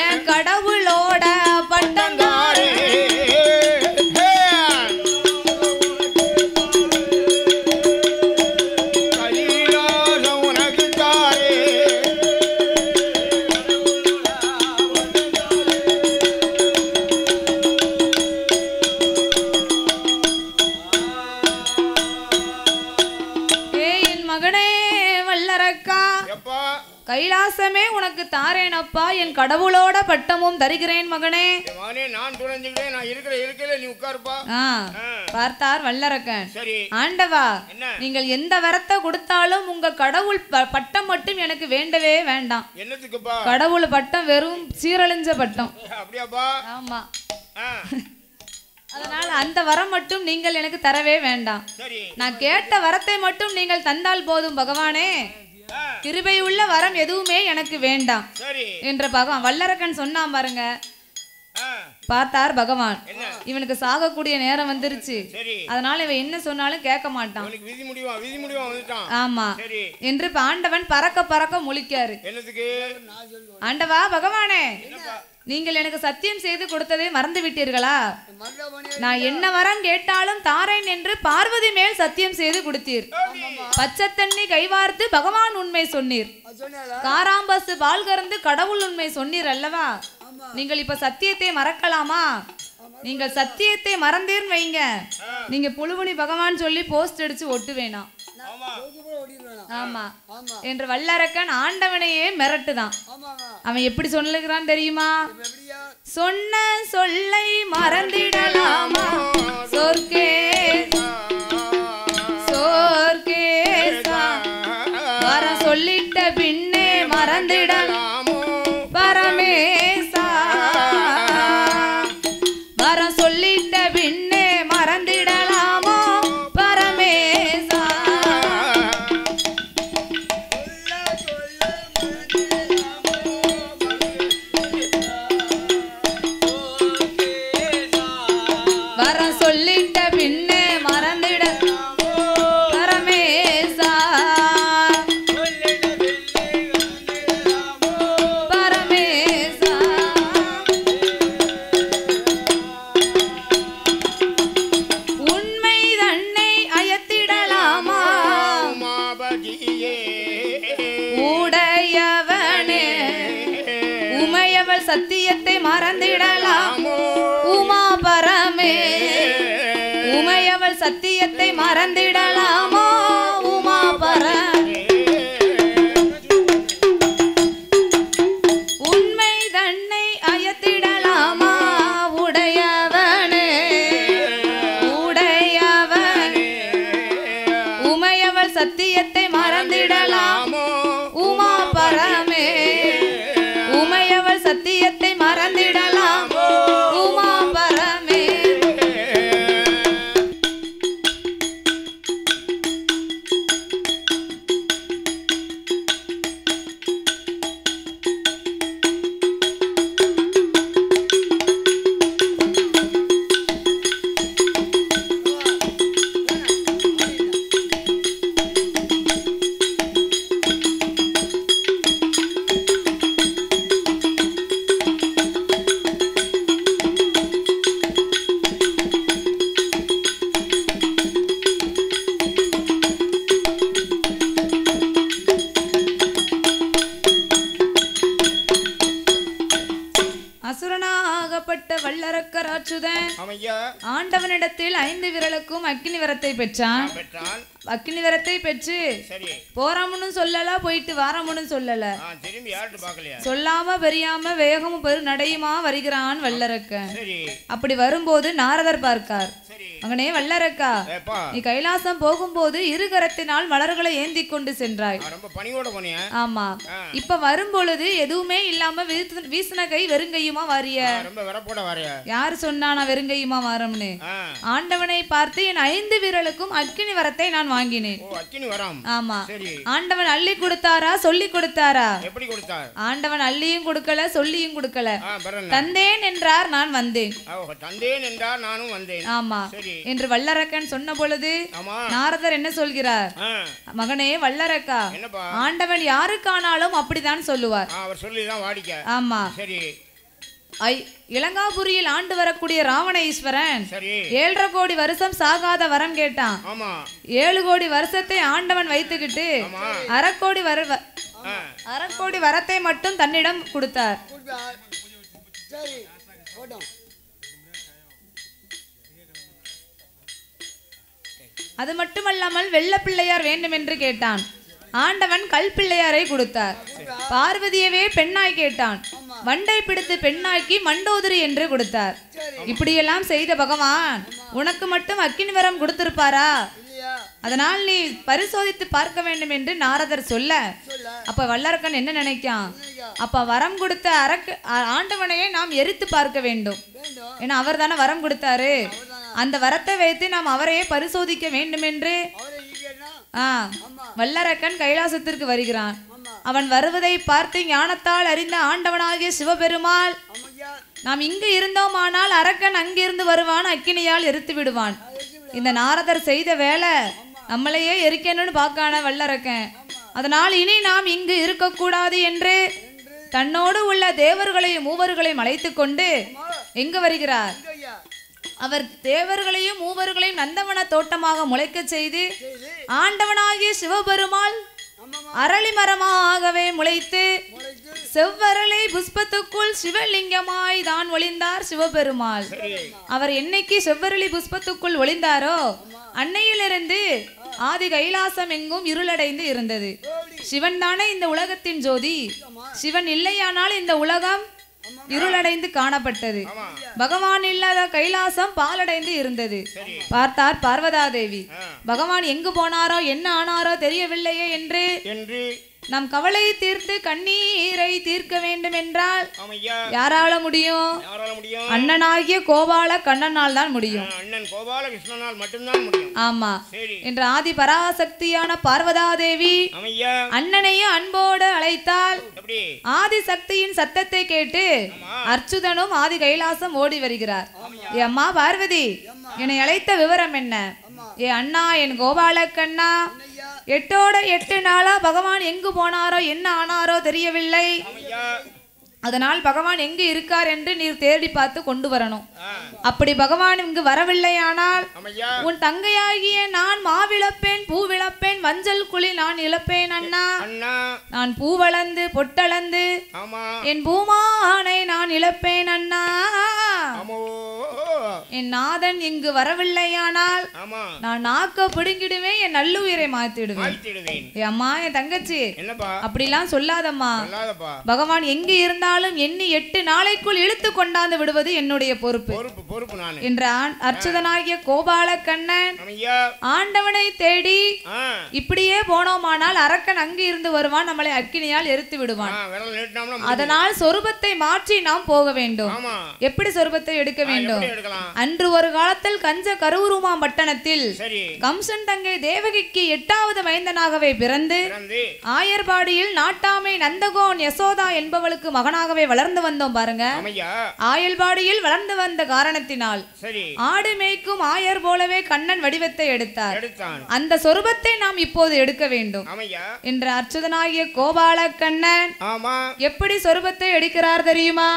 என் கடவுளோட பட்டங்கார என் மகனே வல்லரக்கா கைலாசமே உனக்கு தாரேனப்பா என் கடவுளோட பட்டமும் தருகிறேன் மகனே. நான் துறஞ்சுக்கிட்டே நான் இருக்கிற இருக்கையில நீ உட்காருப்பா. பார்த்தார் வல்லரக்கன். சரி ஆண்டவா நீங்கள் எந்த வரத்தை கொடுத்தாலும் உங்க கடவுள் பட்டம் மட்டும் எனக்கு வேண்டவே வேண்டாம். என்னத்துக்குப்பா? கடவுள் பட்டம் வெறும் சீரழிஞ்ச பட்டம். அப்படியாப்பா? ஆமா. அதனால அந்த வரம் மட்டும் நீங்கள் எனக்கு தரவே வேண்டாம். நான் கேட்ட வரத்தை மட்டும் நீங்கள் தந்தால் போதும் பகவானே. கிருபை உள்ள வரம் எதுவுமே எனக்கு வேண்டாம் என்ற பகவான் வல்லரக்கன் சொன்னான் பாருங்க. பார்த்தார் பகவான் இவனுக்கு சாகக்கூடிய நேரம் வந்துருச்சு. அதனால இவன் என்ன சொன்னாலும் கேட்க மாட்டான். ஆமா என்று ஆண்டவன் பறக்க பறக்க முழிக்காரு. ஆண்டவா பகவானே நீங்கள் எனக்கு சத்தியம் செய்து கொடுத்ததை மறந்து விட்டீர்களா? நான் என்ன வரம் கேட்டாலும் தாரேன் என்று பார்வதி மேல் சத்தியம் செய்து கொடுத்தீர். பச்சை தண்ணி கைவார்த்து பகவான் உண்மை சொன்னீர். காராம்பசு பால் கறந்து கடவுள் உண்மை சொன்னீர் அல்லவா? நீங்கள் இப்ப சத்தியத்தை மறக்கலாமா? நீங்கள் சத்தியத்தை மறந்தேன்னு வைங்க, நீங்க புழுவனி பகவான் சொல்லி போஸ்ட் அடிச்சு ஒட்டு வேணாம். ஆமா என்று வல்லரக்கன் ஆண்டவனையே மிரட்டுதான். அவன் எப்படி சொல்லுகிறான் தெரியுமா? சொன்ன சொல்லை மறந்திடலாமா சொர்க்கே சொர்க்கேசா வர சொல்லிட்ட பின்னே மறந்திடலாமோ பரமேசா வர சொல்லிட்ட பின்னே மறந்திடலாமோ பரமேசா. வர சொல்லிட்ட பின்னே உமையவள் சத்தியத்தை மறந்திடலாமோ உமா பரமே உமையவள் சத்தியத்தை மறந்திடலாமோ உமா பரமே உண்மை தன்னை அயத்திடலாமா உடையவனே உடையவனே உமையவள் சத்தியத்தை மறந்திடலாமோ உமா பரமே உமையவள் சத்தியத்தை மறந்திடலாமோ உமா பரமே அசுரனாகப்பட்ட வல்லரக்கர் அச்சுதன் ஆண்டவனிடத்தில் 5 விரலுக்கும் அக்கினி வரத்தை பெற்றான். அக்கினி வரத்தை பெற்று போறாமனு சொல்லல, போயிட்டு வாராமனு சொல்லல, சொல்லாம பெரியாம வேகமும் பெரு நடையுமா வருகிறான் வல்லரக்கன். அப்படி வரும்போது நாரதர் பார்க்கார். மகனே வல்லரக்கா, நீ கைலாசம் போகும்போது 2 கரத்தினால் மலர்களை ஏந்தி கொண்டு சென்றாய். ஆமா, இப்ப வரும்பொழுது எதுவுமே இல்லாம வீசின கை வெறுங்கையுமா வாரிய. யாரு சொன்னா நான் வெறுங்கையுமா வாரம்னு? ஆண்டவனை பார்த்து என் 5 விரலுக்கும் அக்கினி வரத்தை நான் வாங்கினேன். ஆமா, ஆண்டவன் அள்ளி கொடுத்தாரா சொல்லி கொடுத்தாரா? ஆண்டவன் அள்ளியும் கொடுக்கல சொல்லியும் கொடுக்கல. தந்தேன் என்றார், நான் வந்தேன். ஆமா என்று வல்லரக்கன் சொன்ன பொழுது நாரதர் என்ன சொல்கிறார்? மகனே வல்லரக்கா, ஆண்டவன் யாருக்கானாலும் அப்படித்தான் சொல்லுவார். ஆமா, இலங்காபுரியில் ஆண்டு வரக்கூடிய ராவண ஈஸ்வரன் 7.5 கோடி வருஷம் சாகாத வரம் கேட்டான். 7 கோடி வருஷத்தை ஆண்டவன் வைத்துக்கிட்டு 1/2 கோடி வரத்தை மட்டும் தன்னிடம் கொடுத்தார். அது மட்டுமல்லாமல் வெள்ள பிள்ளையார் வேண்டும் என்று கேட்டான். ஆண்டவன் கல் பிள்ளையாரை கொடுத்தார். பார்வதியவே பெண்ணாய் கேட்டான். வண்டை பிடித்து பெண்ணாக்கி மண்டோதரி என்று கொடுத்தார். இப்படியெல்லாம் செய்த பகவான் உனக்கு மட்டும் அக்கினி வரம் கொடுத்திருப்பாரா? அதனால் நீ பரிசோதித்து பார்க்க வேண்டும் என்று நாரதர் சொல்ல, அப்ப வல்லரக்கன் என்ன நினைக்கான்? அப்ப வரம் கொடுத்த ஆண்டவனையே நாம் எரித்து பார்க்க வேண்டும். ஏன்னா அவர் தானே வரம் கொடுத்தாரு. அந்த வரத்தை வைத்து நாம் அவரையே பரிசோதிக்க வேண்டும் என்று வல்லரக்கன் கைலாசத்திற்கு வருகிறான். அவன் வருவதை பார்த்து ஞானத்தால் அறிந்த ஆண்டவனாகிய சிவபெருமாள், நாம் இங்கு இருந்தோமானால் அரக்கன் அங்கிருந்து வருவான், அக்கினியால் எரித்து விடுவான். இந்த நாரதர் செய்த வேலை நம்மளையே எரிக்கணும்னு பார்க்கான வல்லரக்கன். அதனால் இனி நாம் இங்கு இருக்கக்கூடாது என்று தன்னோடு உள்ள தேவர்களையும் மூவர்களையும் அழைத்து கொண்டு எங்கு வருகிறார்? அவர் தேவர்களையும் மூவர்களையும் நந்தவன தோட்டமாக முளைக்க செய்து ஆண்டவனாகிய சிவபெருமாள் அரளி மரமாகவே முளைத்து செவ்வரளை புஷ்பத்துக்குள் சிவலிங்கமாய் தான் ஒளிந்தார் சிவபெருமாள். அவர் என்னைக்கு செவ்வரளி புஷ்பத்துக்குள் ஒளிந்தாரோ அன்னையிலிருந்து ஆதி கைலாசம் எங்கும் இருளடைந்து இருந்தது. சிவன் தானே இந்த உலகத்தின் ஜோதி. சிவன் இல்லையானால் இந்த உலகம் இருளடைந்து காணப்பட்டது. பகவான் இல்லாத கைலாசம் பாலடைந்து இருந்தது. பார்த்தார் பார்வதாதேவி. பகவான் எங்கு போனாரோ என்ன ஆனாரோ தெரியவில்லையே என்று நம் கவலையை தீர்த்து கண்ணீரை தீர்க்க வேண்டும் என்றால் யாரால முடியும்? அண்ணனாகிய கோபால கண்ணனால் தான் முடியும். ஆமா, என்ற ஆதி பராசக்தியான பார்வதாதேவி அண்ணனையும் அன்போடு அழைத்தால் ஆதி சக்தியின் சத்தத்தை கேட்டு அர்ச்சுதனும் ஆதி கைலாசம் ஓடி வருகிறார். அம்மா பார்வதி, என்னை அழைத்த விவரம் என்ன? ஏ அண்ணா, என் கோபால கண்ணா, 8 நாளா பகவான் எங்கு போனாரோ என்ன ஆனாரோ தெரியவில்லை. அதனால் பகவான் எங்கு இருக்கார் என்று நீர் தேடி பார்த்து கொண்டு வரணும். அப்படி பகவான் இங்கு வரவில்லையானால் உன் தங்கையாகிய நான் மாவிழப்பேன், பூவிழப்பேன், மஞ்சள் குழி நான் இழப்பேன் அண்ணா. நான் பூவளந்து பொட்டளந்து என் பூமானை நான் இழப்பேன் அண்ணா. என் நாதன் இங்கு வரவில்லையானால் நான் நாக்க பிடுங்கிடுவேன், என் நல்லுயிரை மாத்திடுவேன். அம்மா என் தங்கச்சி அப்படிலாம் சொல்லாதம்மா. பகவான் எங்க இருந்தாலும் எண்ணி 8 நாளைக்குள் இழுத்து கொண்டாந்து விடுவது என்னுடைய பொறுப்பு என்ற அர்ச்சுதனாகிய கோபால கண்ணன் ஆண்டவனை தேடி இப்படியே போனோமானால் அரக்கன் அங்கு இருந்து வருவான், நம்மளை அக்கினியால் எரித்து விடுவான். அதனால் சொரூபத்தை மாற்றி நாம் போக வேண்டும். எப்படி சொரூபத்தை எடுக்க வேண்டும்? அன்று ஒரு காலத்தில் கஞ்ச கருவுருமாம் பட்டணத்தில் கம்சன் தங்கை தேவகிக்கு 8வது மைந்தனாகவே பிறந்து ஆயர்பாடியில் நாட்டாமை நந்தகோன் யசோதா என்பவளுக்கு மகனாகவே வளர்ந்து வந்தோம் பாருங்க. ஆயர்பாடியில் வளர்ந்து வந்த காரணத்தினால் ஆடு மேய்க்கும் ஆயர் போலவே கண்ணன் வடிவத்தை எடுத்தார். அந்த சொரூபத்தை நாம் இப்போது எடுக்க வேண்டும் என்ற அர்ச்சுதனாகிய கோபால கண்ணன் எப்படி சொரூபத்தை எடுக்கிறார் தெரியுமா?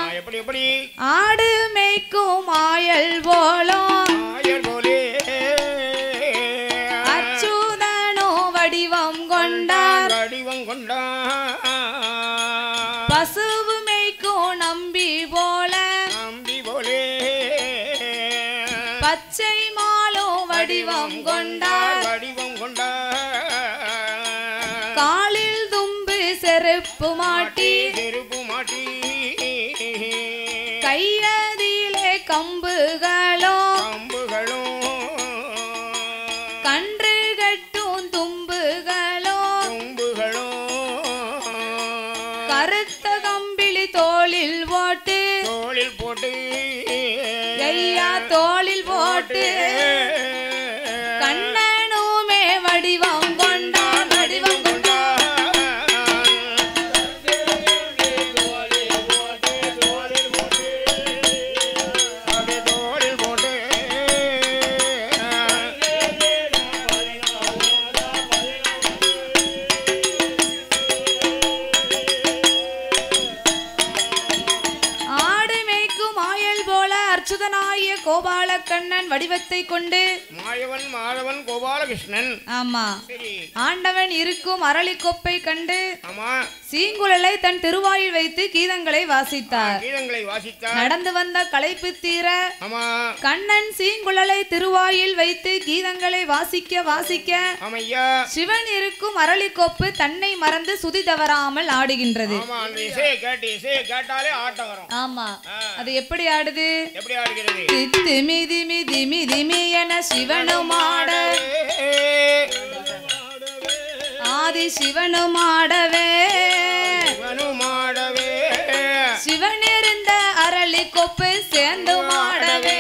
ஆடு மேய்க்கும் ஆயல் போலோ அச்சுதனோ வடிவம் கொண்டார். பசுவு மேய்க்கும் நம்பி போல பச்சை மாலோ வடிவம் கொண்டார். காலில் தும்பு செருப்பு மாட்டி கையதிலே கம்புகளோ கன்று கட்டும் தும்புகளோ கருத்த கம்பிளி தோளில் போட்டு ஐயா தோளில் போட்டு கண்ணனுமே வடிவம் கொண்டான். வடிவம் கோபால கண்ணன் வடிவத்தை கொண்டு மாயவன் மாதவன் கோபாலகிருஷ்ணன் ஆமா ஆண்டவன் இருக்கும் அரளி கொப்பை கண்டு சீங்குழலை தன் திருவாயில் வைத்து கீதங்களை வாசித்தார். நடந்து வந்த களைப்பு தீர கண்ணன் சீங்குழலை திருவாயில் வைத்து கீதங்களை வாசிக்க வாசிக்க சிவன் இருக்கும் அரளி கொப்பு தன்னை மறந்து சுதி தவறாமல் ஆடுகின்றது. ஆமா அது எப்படி ஆடுது? திமி திமி திமி திமி என சிவனுமாட ஆதி சிவனுமாடவே சிவன் இருந்த அரளி கொப்பு சேர்ந்து மாடவே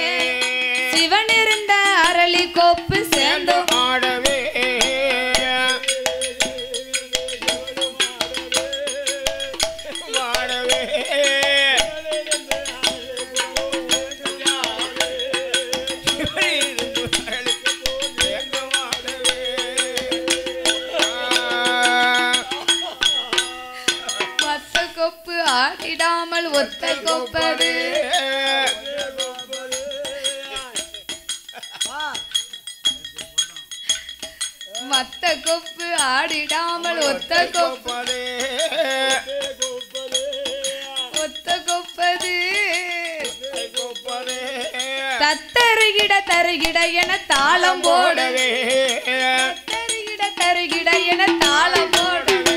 சிவன் இருந்த அரளி கொப்பு சேர்ந்து மாடவே ஆடிடாமல் ஒத்த கொப்பது மத்த கொப்பு ஆடிடாமல் ஒத்த கொப்பது ஒத்த கொப்பது தத்தருகிட தருகிட என தாளம் போடவே தருகிட தருகிட என தாளம் போடவே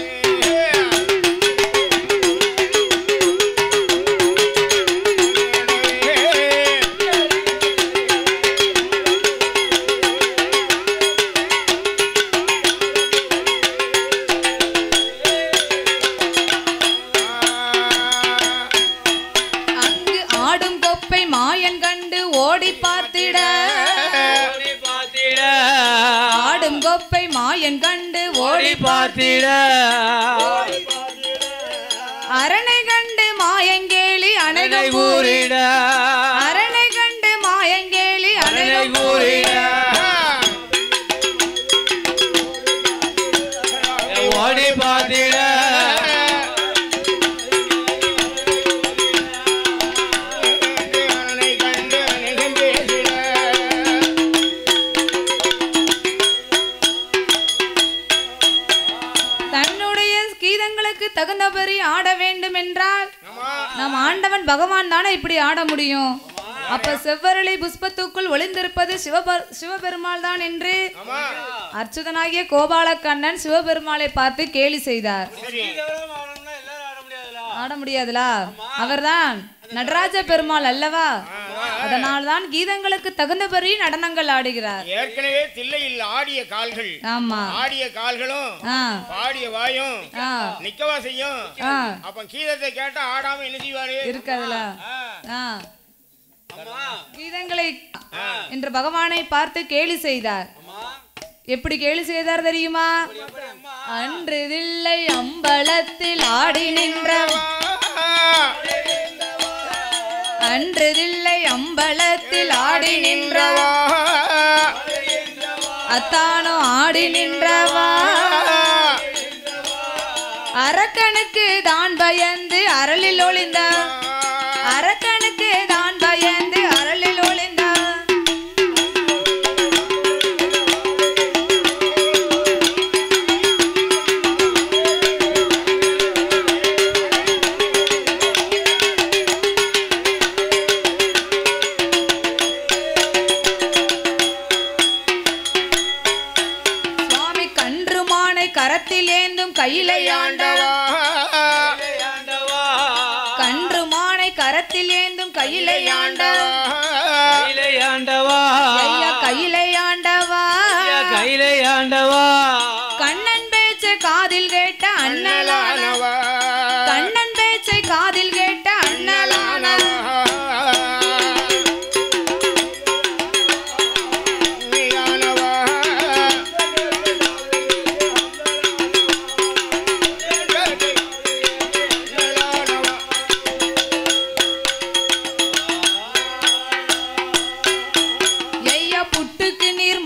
கொப்பை மாயன் கண்டு ஓடி பார்த்திட அரணை கண்டு மாயங்கேலி அணைகை கூறிட அரணை கண்டு மாயங்கேலி அணைகை கூறிட ஓடி பார்த்திட தகுந்தபடி ஆட வேண்டும் நம் ஆண்டவன் பகவான் தானே இப்படி ஆட முடியும். அப்ப செவ்வரளி புஷ்பத்துக்குள் ஒளிந்திருப்பது சிவபெருமாள் தான் என்று அர்ச்சுதனாகிய கோபாலக்கண்ணன் சிவபெருமாளை பார்த்து கேலி செய்தார். ஆட முடியாதுலா, அவர்தான் நடராஜ பெருமாள் அல்லவா, அதனால்தான் கீதங்களுக்கு தகுந்தபடி நடனங்கள் ஆடுகிறார். ஏற்கனவே தில்லையில் ஆடிய கால்கள், ஆமா ஆடிய கால்களும் பாடிய வாயும் நிக்கவா செய்யும். அப்ப கீதத்தை கேட்டா ஆடாம என்ன செய்வாரு இருக்காதுல. கீதங்களை என்று பகவானை பார்த்து கேலி செய்தார். எப்படி கேலி செய்தார் தெரியுமா? அன்று தில்லை அம்பலத்தில் ஆடி நின்றவா, அன்று தில்லை அம்பலத்தில் ஆடி நின்றவா, அத்தானோ ஆடி நின்றவா, அரக்கனுக்கு தான் பயந்து அரளில் ஒளிந்த, அரக்கனுக்கு தான் பயந்து அரளில் ஒளிந்த, சுவாமி கன்றுமானை கரத்தில் ஏந்தும் கையிலை ஆண்டவா, கன்றுமானை கரத்தில் ஏந்தும் கையிலை ஆண்டவா, கையிலை ஆண்டவா, கையிலை ஆண்டவா, கண்ணன் பேச்சை காதில் கேட்ட அண்ணலானவா, கண்ணன் பேச்சை காதில் கேட்ட அண்ணலானவா,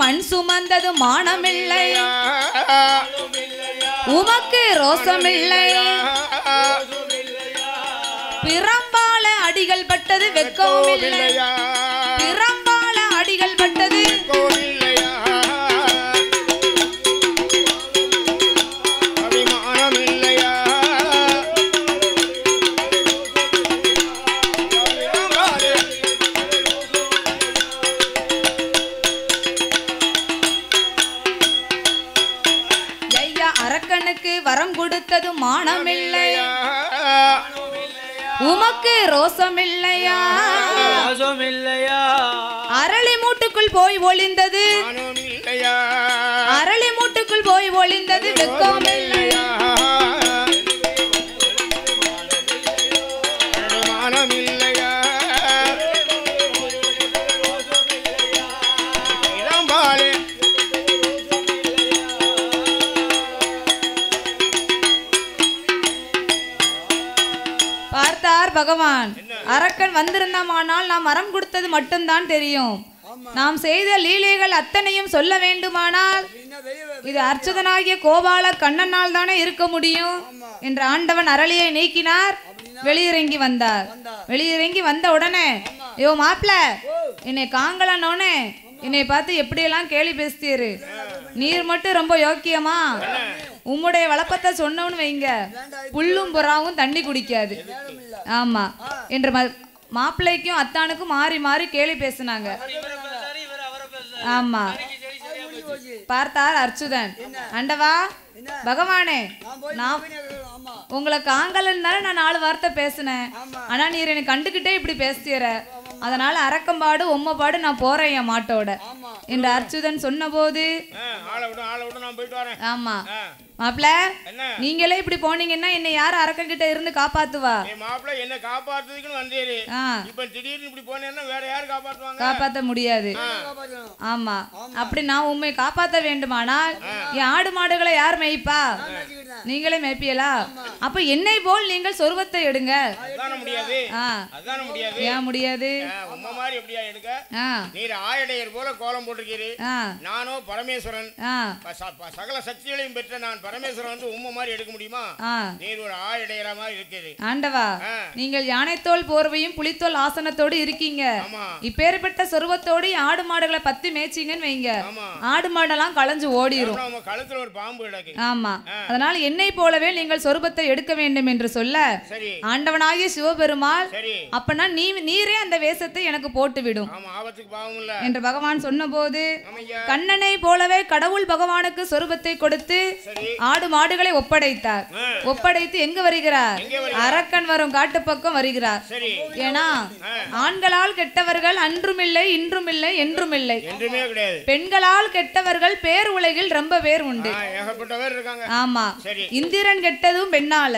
மண் சுமந்தது மானமில்லையா, உமக்கு ரோசமில்லையா, பிறம்பால அடிகள் பட்டது வெக்கவும் இல்லையா, பிறம்பால அடிகள் பட்டது வரம் கொடுத்தது மானமில்லையா, உமக்கு ரோசமில்லையா, அரளி மூட்டுக்குள் போய் ஒளிந்தது, அரளி மூட்டுக்குள் போய் ஒளிந்தது வெக்கமில்லையா, பகவான் அரக்கன் வந்திருந்தமானால் நாம் வரம் கொடுத்தது மட்டும்தான் தெரியும். நாம் செய்த லீலைகள் அத்தனையும் சொல்ல வேண்டுமானால் இது அர்ச்சுதனாகிய கோபால கண்ணனால் தானே இருக்க முடியும் என்று ஆண்டவன் அரளியை நீக்கினார். வெளியிறங்கி வந்தார். வெளியிறங்கி வந்த உடனே, ஐயோ மாப்பிள்ள, என்னை காங்கலன்னோனே என்னை பார்த்து எப்படியெல்லாம் கேலி பேசித்தீரு, நீர் மட்டும் ரொம்ப யோக்கியமா, உம்முடைய வளப்பத்தை சொன்னவனு வைங்க புல்லும் புறாவும் தண்ணி குடிக்காது. ஆமா என்று மாப்பிள்ளைக்கும் அத்தானுக்கும் மாறி மாறி கேலி பேசினாங்க. ஆமா பார்த்தார் அர்ச்சுதன், ஆண்டவா பகவானே, நான் உங்களை காங்கலன்னால நான் 4 வார்த்தை பேசினேன், ஆனா நீர் என்னை கண்டுகிட்டே இப்படி பேசுற, அதனால அரக்கம்பாடு உம்மபாடு நான் போறேன் என் மாட்டோட என்று அர்ச்சுதன் சொன்ன போது, ஆமா மாப்பிள்ள நீங்களே இப்படி போனீங்கன்னா என்னை யாரு அரக்கன் கிட்ட இருந்து காப்பாத்துவா? என்ன காப்பாத்துறதுக்குன்னு வந்தீரு, இப்ப திடீர்னு இப்படி போனேன்னா வேற யாரு காப்பாத்துவாங்க? காப்பாத்த முடியாது. ஆமா அப்படி நான் உண்மை காப்பாத்த வேண்டுமானால் என் ஆடு மாடுகளை யார் மேய்ப்பா? நீங்களே மேய்ப்பியலா? அப்ப என்னை போல் நீங்கள் சொருவத்தை எடுங்க. முடியாது. ஏன் முடியாது? நீர் ஆயடையர் போல கோலம் வேஷம் போட்டிருக்கீரு. நானோ பரமேஸ்வரன், சகல சக்திகளையும் பெற்ற நான் பரமேஸ்வரன் வந்து உண்மை மாதிரி எடுக்க முடியுமா? நீர் ஒரு இடையிற மாதிரி இருக்குது. ஆண்டவா, நீங்கள் யானைத்தோல் போர்வையும் புலித்தோல் ஆசனத்தோடு இருக்கீங்க. இப்பேற்பட்ட சொருவத்தோடு ஆடு மாடுகளை பத்தி மேய்ச்சிங்கன்னு வைங்க, ஆடு மாடெல்லாம் களைஞ்சு ஓடிரும். கழுத்துல ஒரு பாம்பு கிடக்கு. ஆமா, அதனால என்னை போலவே நீங்கள் சொருபத்தை எடுக்க வேண்டும் என்று சொல்ல ஆண்டவனாகிய சிவபெருமாள், அப்பனா நீரே அந்த வேஷத்தை எனக்கு போட்டு விடும் என்று பகவான் சொன்ன போது, கண்ணனை போலவே கடவுள் பகவானுக்கு சொருபத்தை கொடுத்து ஆடு மாடுகளை ஒப்படைத்தார். ஒப்படைத்து எங்க வருகிறார்? அரக்கன் வரும் காட்டு பக்கம் வருகிறார். ஏன்னா ஆண்களால் கெட்டவர்கள் அன்றுமில்லை, இன்றுமில்லை, என்றுமில்லை. பெண்களால் கெட்டவர்கள் பேர் உலகில் ரொம்ப பேர் உண்டு. ஆமா, இந்திரன் கெட்டதும் பெண்ணால,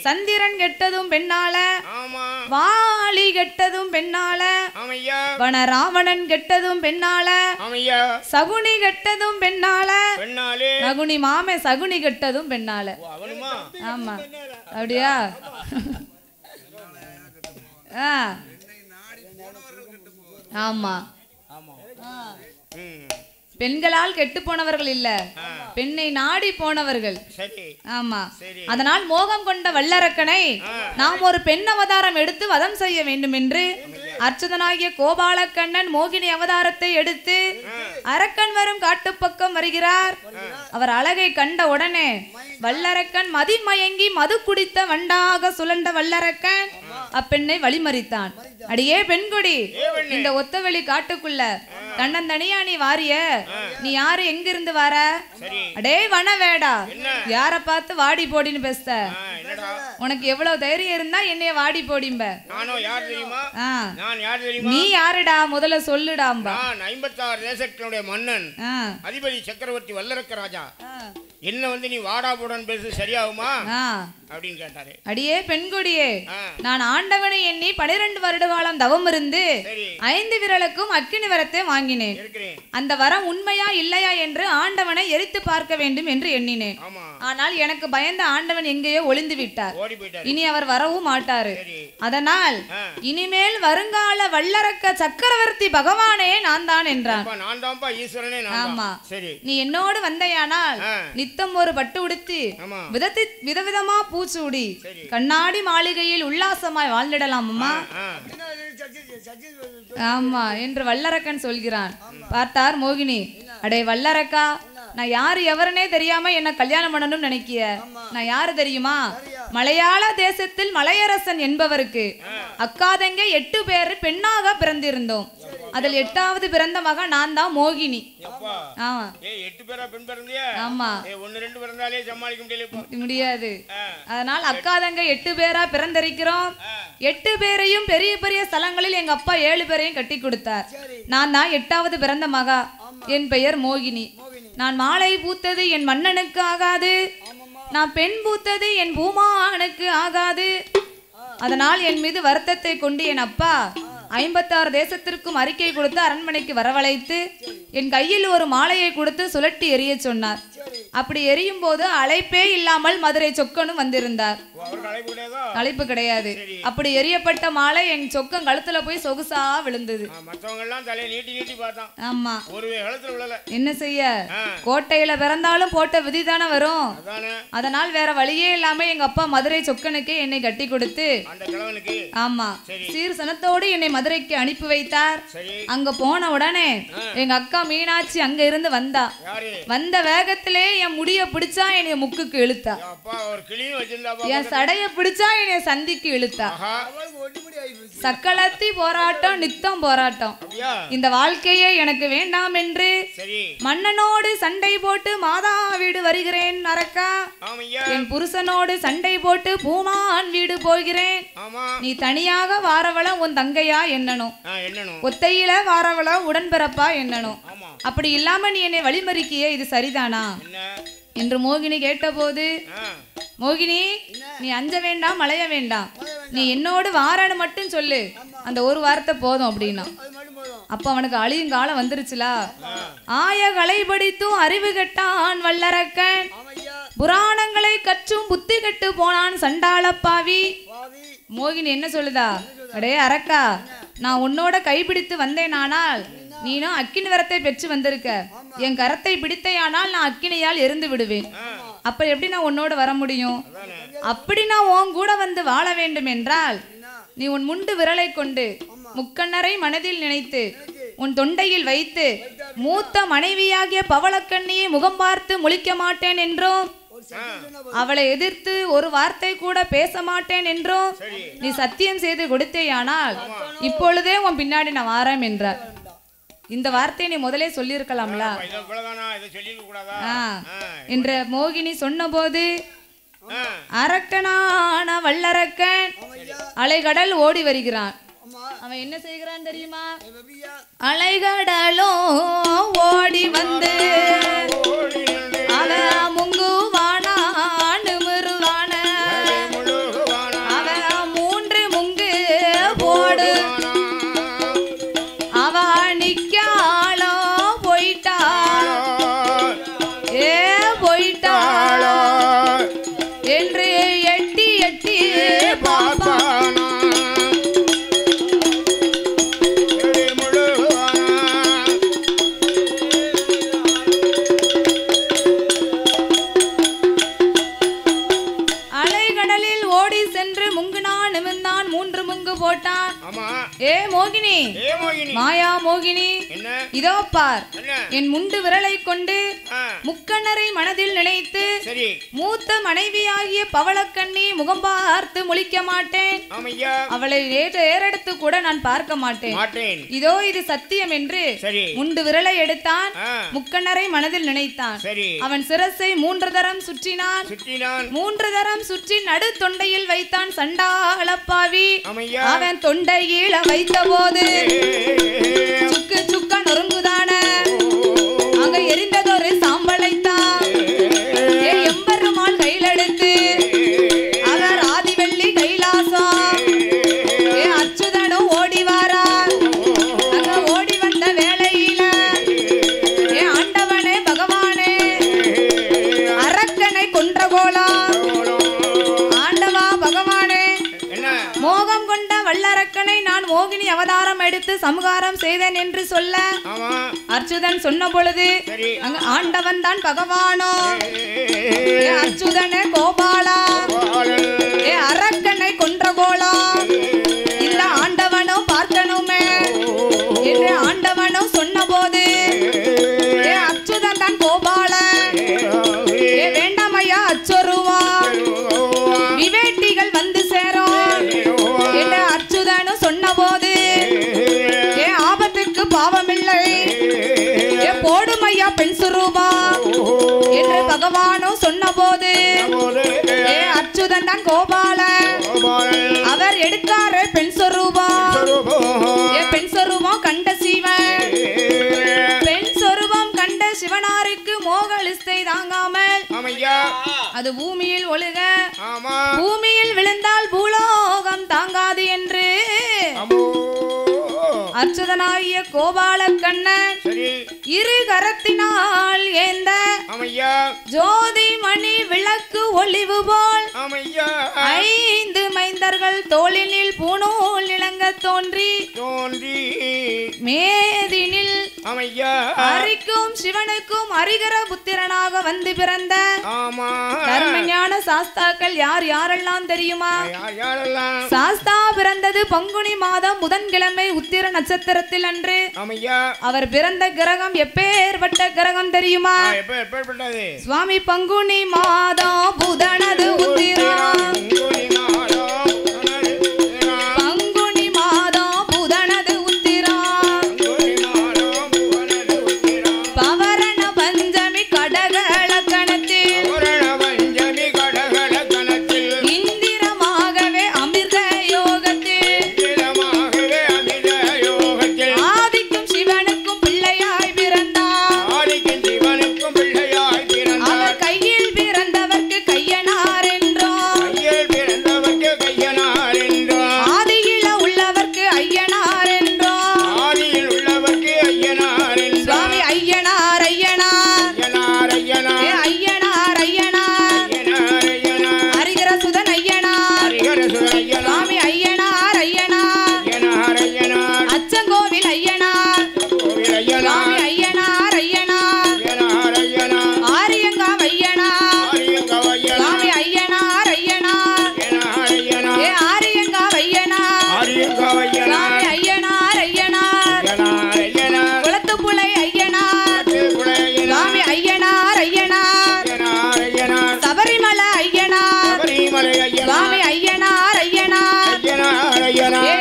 சந்திரன் கெட்டதும் பெண்ணால, வாலி கெட்டதும் பெண்ணால, வனராவணன் கெட்டதும் பெண்ணால, சகுனி கெட்டதும் பெண்ணால, நகுனி மாமே சகுனி கெட்டதும் பெண்ணால. ஆமா, அப்படியா? ஆமா, பெண்களால் கெட்டு போனவர்கள் இல்ல, பெண்ணை நாடி போனவர்கள். ஆமா, அதனால் மோகம் கொண்ட வல்லரக்கனை நாம் ஒரு பெண் அவதாரம் எடுத்து வதம் செய்ய வேண்டும் என்று அர்ச்சுதனாகிய கோபாலக்கண்ணன் மோகினி அவதாரத்தை எடுத்து அரக்கன் வரும் காட்டுப்பக்கம் வருகிறார். அவர் அழகை கண்ட உடனே வல்லரக்கன் மதிமயங்கி மது குடித்த வண்டாக சுழண்ட வல்லரக்கன் அப்பெண்ணை வழிமறித்தான். அடியே பெண்குடி, இந்த ஒத்தவெளி காட்டுக்குள்ள தன்னந்தனியா நீ வாரிய, நீ யாரு, எங்கிருந்து வர? அடே வனவேடா, யார பார்த்து வாடி போடின்னு பேச? உனக்கு எவ்வளவு தைரியம் இருந்தா என்னைய வாடி போடிம்ப? நீ யாருடா, முதல்ல சொல்லுடாம்பா. 56 தேசத்தினுடைய மன்னன் அதிபதி சக்கரவர்த்தி வல்லரக்க ராஜா. என்ன வந்து நீ வாடா போடான்னு பேசு சரியாகுமா அப்படின்னு கேட்டாரு. அடியே பெண்குடியே, நான் ஆண்டவனை எண்ணி 12 வருட காலம் தவம் இருந்து 5 விரலுக்கும் அக்கினி வரத்தை வாங்கினேன். அந்த வரம் உண்மையா இல்லையா என்று ஆண்டவனை எரித்து பார்க்க வேண்டும் என்று எண்ணினேன். ஆனால் எனக்கு பயந்த ஆண்டவன் எங்கேயோ ஒளிந்து விட்டார். இனி அவர் வரவும் மாட்டாரு. அதனால் இனிமேல் வருங்கால வல்லரக்க சக்கரவர்த்தி பகவானே நான் தான் என்றான். ஆமா, நீ என்னோடு வந்தையானால் நித்தம் ஒரு பட்டு உடுத்தி விதவிதமா பூச்சூடி கண்ணாடி மாளிகையில் உல்லாசமாய் வாழ்ந்திடலாம் அம்மா. ஆமா என்று வல்லரக்கன் சொல்கிறான். பார்த்தார் மோகினி, அடே வல்லரக்கா, நான் யாரு எவருனே தெரியாம என்ன கல்யாணம் பண்ணணும்னு நினைக்கிய? நான் யாரு தெரியுமா? மலையாள தேசத்தில் மலையரசன் என்பவருக்கு அக்காதங்க 8 பேர் பெண்ணாக பிறந்திருந்தோம். அதில் 8வது பிறந்த மகன் நான் தான் மோகினி. ஆமா, முடியாது. அதனால் அக்காதங்க 8 பேரா பிறந்திருக்கிறோம். 8 பேரையும் பெரிய பெரிய ஸ்தலங்களில் எங்க அப்பா 7 பேரையும் கட்டி கொடுத்தார். நான் தான் 8வது பிறந்த மகா. என் பெயர் மோகினி. நான் மாலை பூத்தது என் மன்னனுக்கு ஆகாது, நான் பெண் பூத்தது என் பூமானுக்கு ஆகாது. அதனால் என் மீது வருத்தத்தை கொண்டு என் அப்பா 56 தேசத்திற்கும் அறிக்கை கொடுத்து அரண்மனைக்கு வரவழைத்து என் கையில் ஒரு மாலையை கொடுத்து சுழட்டி எரிய சொன்னார். அப்படி எரியும் போது அழைப்பே இல்லாமல் மதுரை சொக்கனும் வந்திருந்தார். அழைப்பு கிடையாது. அப்படி எரியப்பட்ட மாலை என் சொக்கன் கழுத்துல போய் சொகுசா விழுந்தது. ஆமா, என்ன செய்ய, கோட்டையில பிறந்தாலும் போட்ட விதிதானே வரும். அதனால் வேற வழியே இல்லாம எங்க அப்பா மதுரை சொக்கனுக்கு என்னை கட்டி கொடுத்து, ஆமா, சீர் சனத்தோடு என்னை மதுரைக்கு அனுப்பி வைத்தார். அங்க போன உடனே எங்க அக்கா மீனாட்சி அங்க இருந்து வந்தா. வந்த வேகத்திலே என் முடிய பிடிச்சா என்னைய முக்குக்கு இழுத்தா, என் சடைய பிடிச்சா என்னைய சந்திக்கு இழுத்தா. சக்களத்தி போராட்டம், நித்தம் போராட்டம். இந்த வாழ்க்கையே எனக்கு வேண்டாம் என்று மன்னனோடு சண்டை போட்டு மாதா வீடு வருகிறேன் அரக்கா. என் புருஷனோடு சண்டை போட்டு பூமான் வீடு போகிறேன். நீ தனியாக வாரவள உன் தங்கையா எண்ணணும், ஒத்தையில வாரவள உடன்பிறப்பா எண்ணணும். அப்படி இல்லாம நீ என்னை வழிமறிக்கியே, இது சரிதானா என்று மோகினி கேட்டபோது, மோகினி நீ அஞ்ச வேண்டாம், மலைய வேண்டாம், நீ என்னோடு வாரன்னு மட்டும் சொல்லு, அந்த ஒரு வார்த்தை போதும் அப்படின்னா. அப்ப அவனுக்கு அழியும் காலம் வந்துருச்சுலா. ஆய கலை படித்தும் அறிவு கெட்டான் வல்லரக்கன், புராணங்களை கற்றும் புத்தி கெட்டு போனான் சண்டாளப்பாவி. மோகினி என்ன சொல்லுதா, அடே அரக்கா, நான் உன்னோட கைப்பிடித்து வந்தேனானால் நீனும் அக்கினி வரத்தை பெற்று வந்திருக்க. என் கரத்தை பிடித்தையானால் நான் அக்கினியால் எரிந்து விடுவேன். அப்ப எப்படி நான் உன்னோட வர முடியும்? அப்படி நான் உன் கூட வந்து வாழ வேண்டும் என்றால் நீ உன் முண்டு விரலை கொண்டு முக்கண்ணரை மனதில் நினைத்து உன் தொண்டையில் வைத்து மூத்த மனைவியாகிய பவளக்கண்ணியை முகம் பார்த்து முழிக்க மாட்டேன் என்றும் அவளை எதிர்த்து ஒரு வார்த்தை கூட பேச மாட்டேன் என்றும் நீ சத்தியம் செய்து கொடுத்தேயானால் இப்பொழுதே உன் பின்னாடி நான் வாரேன் என்றார். இந்த வார்த்தையை நீ முதலே சொல்லியிருக்கலாம்ல என்ற மோகினி சொன்னபோது அரக்கனான வல்லரக்கன் அலைகடல் ஓடி வருகிறான். அவன் என்ன செய்கிறான் தெரியுமா? அலைகடலோ ஓடி வந்து அவன் முங்குவானா நிமிருவான அவன் 3 முங்கு போடு அவ நிக்காளோ போயிட்டாளோ போயிட்டாளோ என்று எட்டி எட்டி பாப்பானா. மோகினி மாயா மோகினி இதோ பார், என் முண்டு விரலை கொண்டு முக்கண்ணரை மனதில் நினைத்து மூத்த மனைவியாகிய பவளக்கண்ணி முகம் பார்த்து முழிக்க மாட்டேன். அவளை ஏறெடுத்து கூட நான் பார்க்க மாட்டேன். இதோ இது சத்தியம் என்று முண்டு விரலை எடுத்தான். முக்கண்ணரை மனதில் நினைத்தான். அவன் சிரசை 3 தரம் சுற்றினான். 3 தரம் சுற்றி நடு தொண்டையில் வைத்தான். சண்டாளப்பாவி அவன் தொண்டையில் வைத்த போது சுக்கு சுக்க நொறுங்குதான அங்க எரிந்ததொரு சாம்பலைத்தான் எம்பெருமான் கையில் எடுத்து அவர் ஆதிவெள்ளி கைலாசம் அச்சுதனும் ஓடி வாரார். அங்க ஓடி வந்த வேளையில ஆண்டவனே பகவானே அரக்கனை கொன்ற கோலா ஆண்டவா பகவானே மோகம் கொண்ட வல்லரக்கனை நான் மோகினி அவதாரம் எடுத்து சமகாரம் செய்தேன் என்று சொல்ல அர்ச்சுதன் சொன்ன பொழுது அங்க ஆண்டவன் தான் பகவானோ அர்ச்சுதனே கோபாலா அரக்கனை கொன்ற கோலா இந்த ஆண்டவனும் பார்க்கணுமே என்று ஆண்டவனும் சொன்ன போது அர்ச்சுதன் தான் கோபால வேண்டாம் ஐயா அச்சொருவா விவேட்டிகள் வந்து சேரும் என்று அர்ச்சுதனும் சொன்ன போது ஆபத்துக்கு பாவமில்லை போடும் ஐயா பெண் சுரூபா என்று பகவானும் சொன்ன போது அர்ச்சுதன் தான் கோபால அவர் எடுத்தாரு பெண் சொரூபா. பெண் சொரூபம் கண்ட சிவன் பெண் சொரூபம் கண்ட சிவனாருக்கு மோகலிஸ்தை தாங்காமல் அது பூமியில் ஒழுக பூமியில் விழுந்தால் பூலோகம் தாங்காது என்று அர்ச்சுதனாகிய கோபால கண்ணன் இரு கரத்தினால் ஏந்த ஜோதி மணி விளக்கு ஒளிவு போல் 5 மைந்தர்கள் தோளினில் பூணூல் இளங்க தோன்றி மேதினில் அரிக்கும் சிவனுக்கும் அரிகர புத்திரனாக வந்து பிறந்த தர்மஞான சாஸ்தாக்கள் யார் யாரெல்லாம் தெரியுமா? சாஸ்தா பிறந்தது பங்குனி மாதம் புதன்கிழமை உத்திர நட்சத்திரத்தில் அன்று. அவர் பிறந்த கிரகம் எப்பேற்பட்ட கிரகம் தெரியுமா? சுவாமி பங்குனி மாதம் புதனது உத்திரம் பங்குனி மாதம் புதனது உத்திரம் பவரண பஞ்சமி கடகலக்கணத்தில் இந்திரமாகவே அமிர்த யோகத்தில் ஆதிக்கும் சிவனுக்கும் பிள்ளையாய் பிறந்தார். அவர் கையில் பிறந்தவர்க்கு கையனார் என்றோ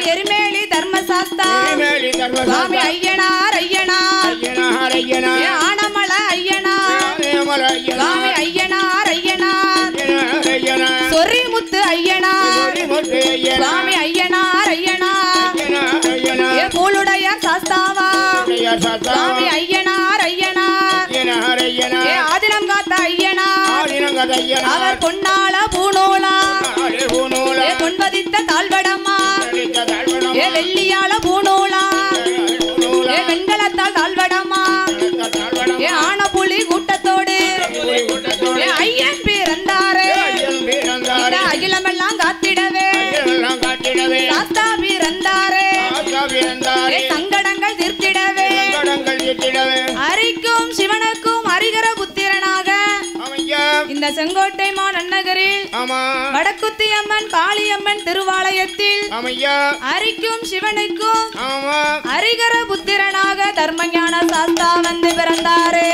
எருமேலி தர்மசாஸ்தா சுவாமி ஐயனார் ஐயனார் ஆனமலை ஐயனார் சுவாமி ஐயனார் ஐயனார் சொரிமுத்து ஐயனார் சுவாமி ஐயனார் ஐயனார் பூலுடைய சாஸ்தாவா சுவாமி ஐயனார் ஐயனார் ஆதினம் காத்த ஐயனார் அவர் பொன்னாள பூநூலா பொன்பதித்த தாழ்வடமா வெள்ளியால பூநூலா வெண்கலத்தால் தாழ்வடமா ஆனப்புலி கூட்டத்தோடு ஐயன் பிறந்தாரே அகிலமெல்லாம் காத்திடவே சாஸ்தா பிறந்தாரே சங்கடங்கள் தீர்த்திடவே அரிக்கும் சிவனுக்கும் அரிகர புத்திரனாக இந்த செங்கோட்டை மாநகரில் வடக்குத்தி அம்மன் காளியம்மன் திருவாலயத்தில் அரிக்கும் சிவனுக்கும் அரிகர புத்திரனாக தர்மஞான சாஸ்தா வந்து பிறந்தாரே.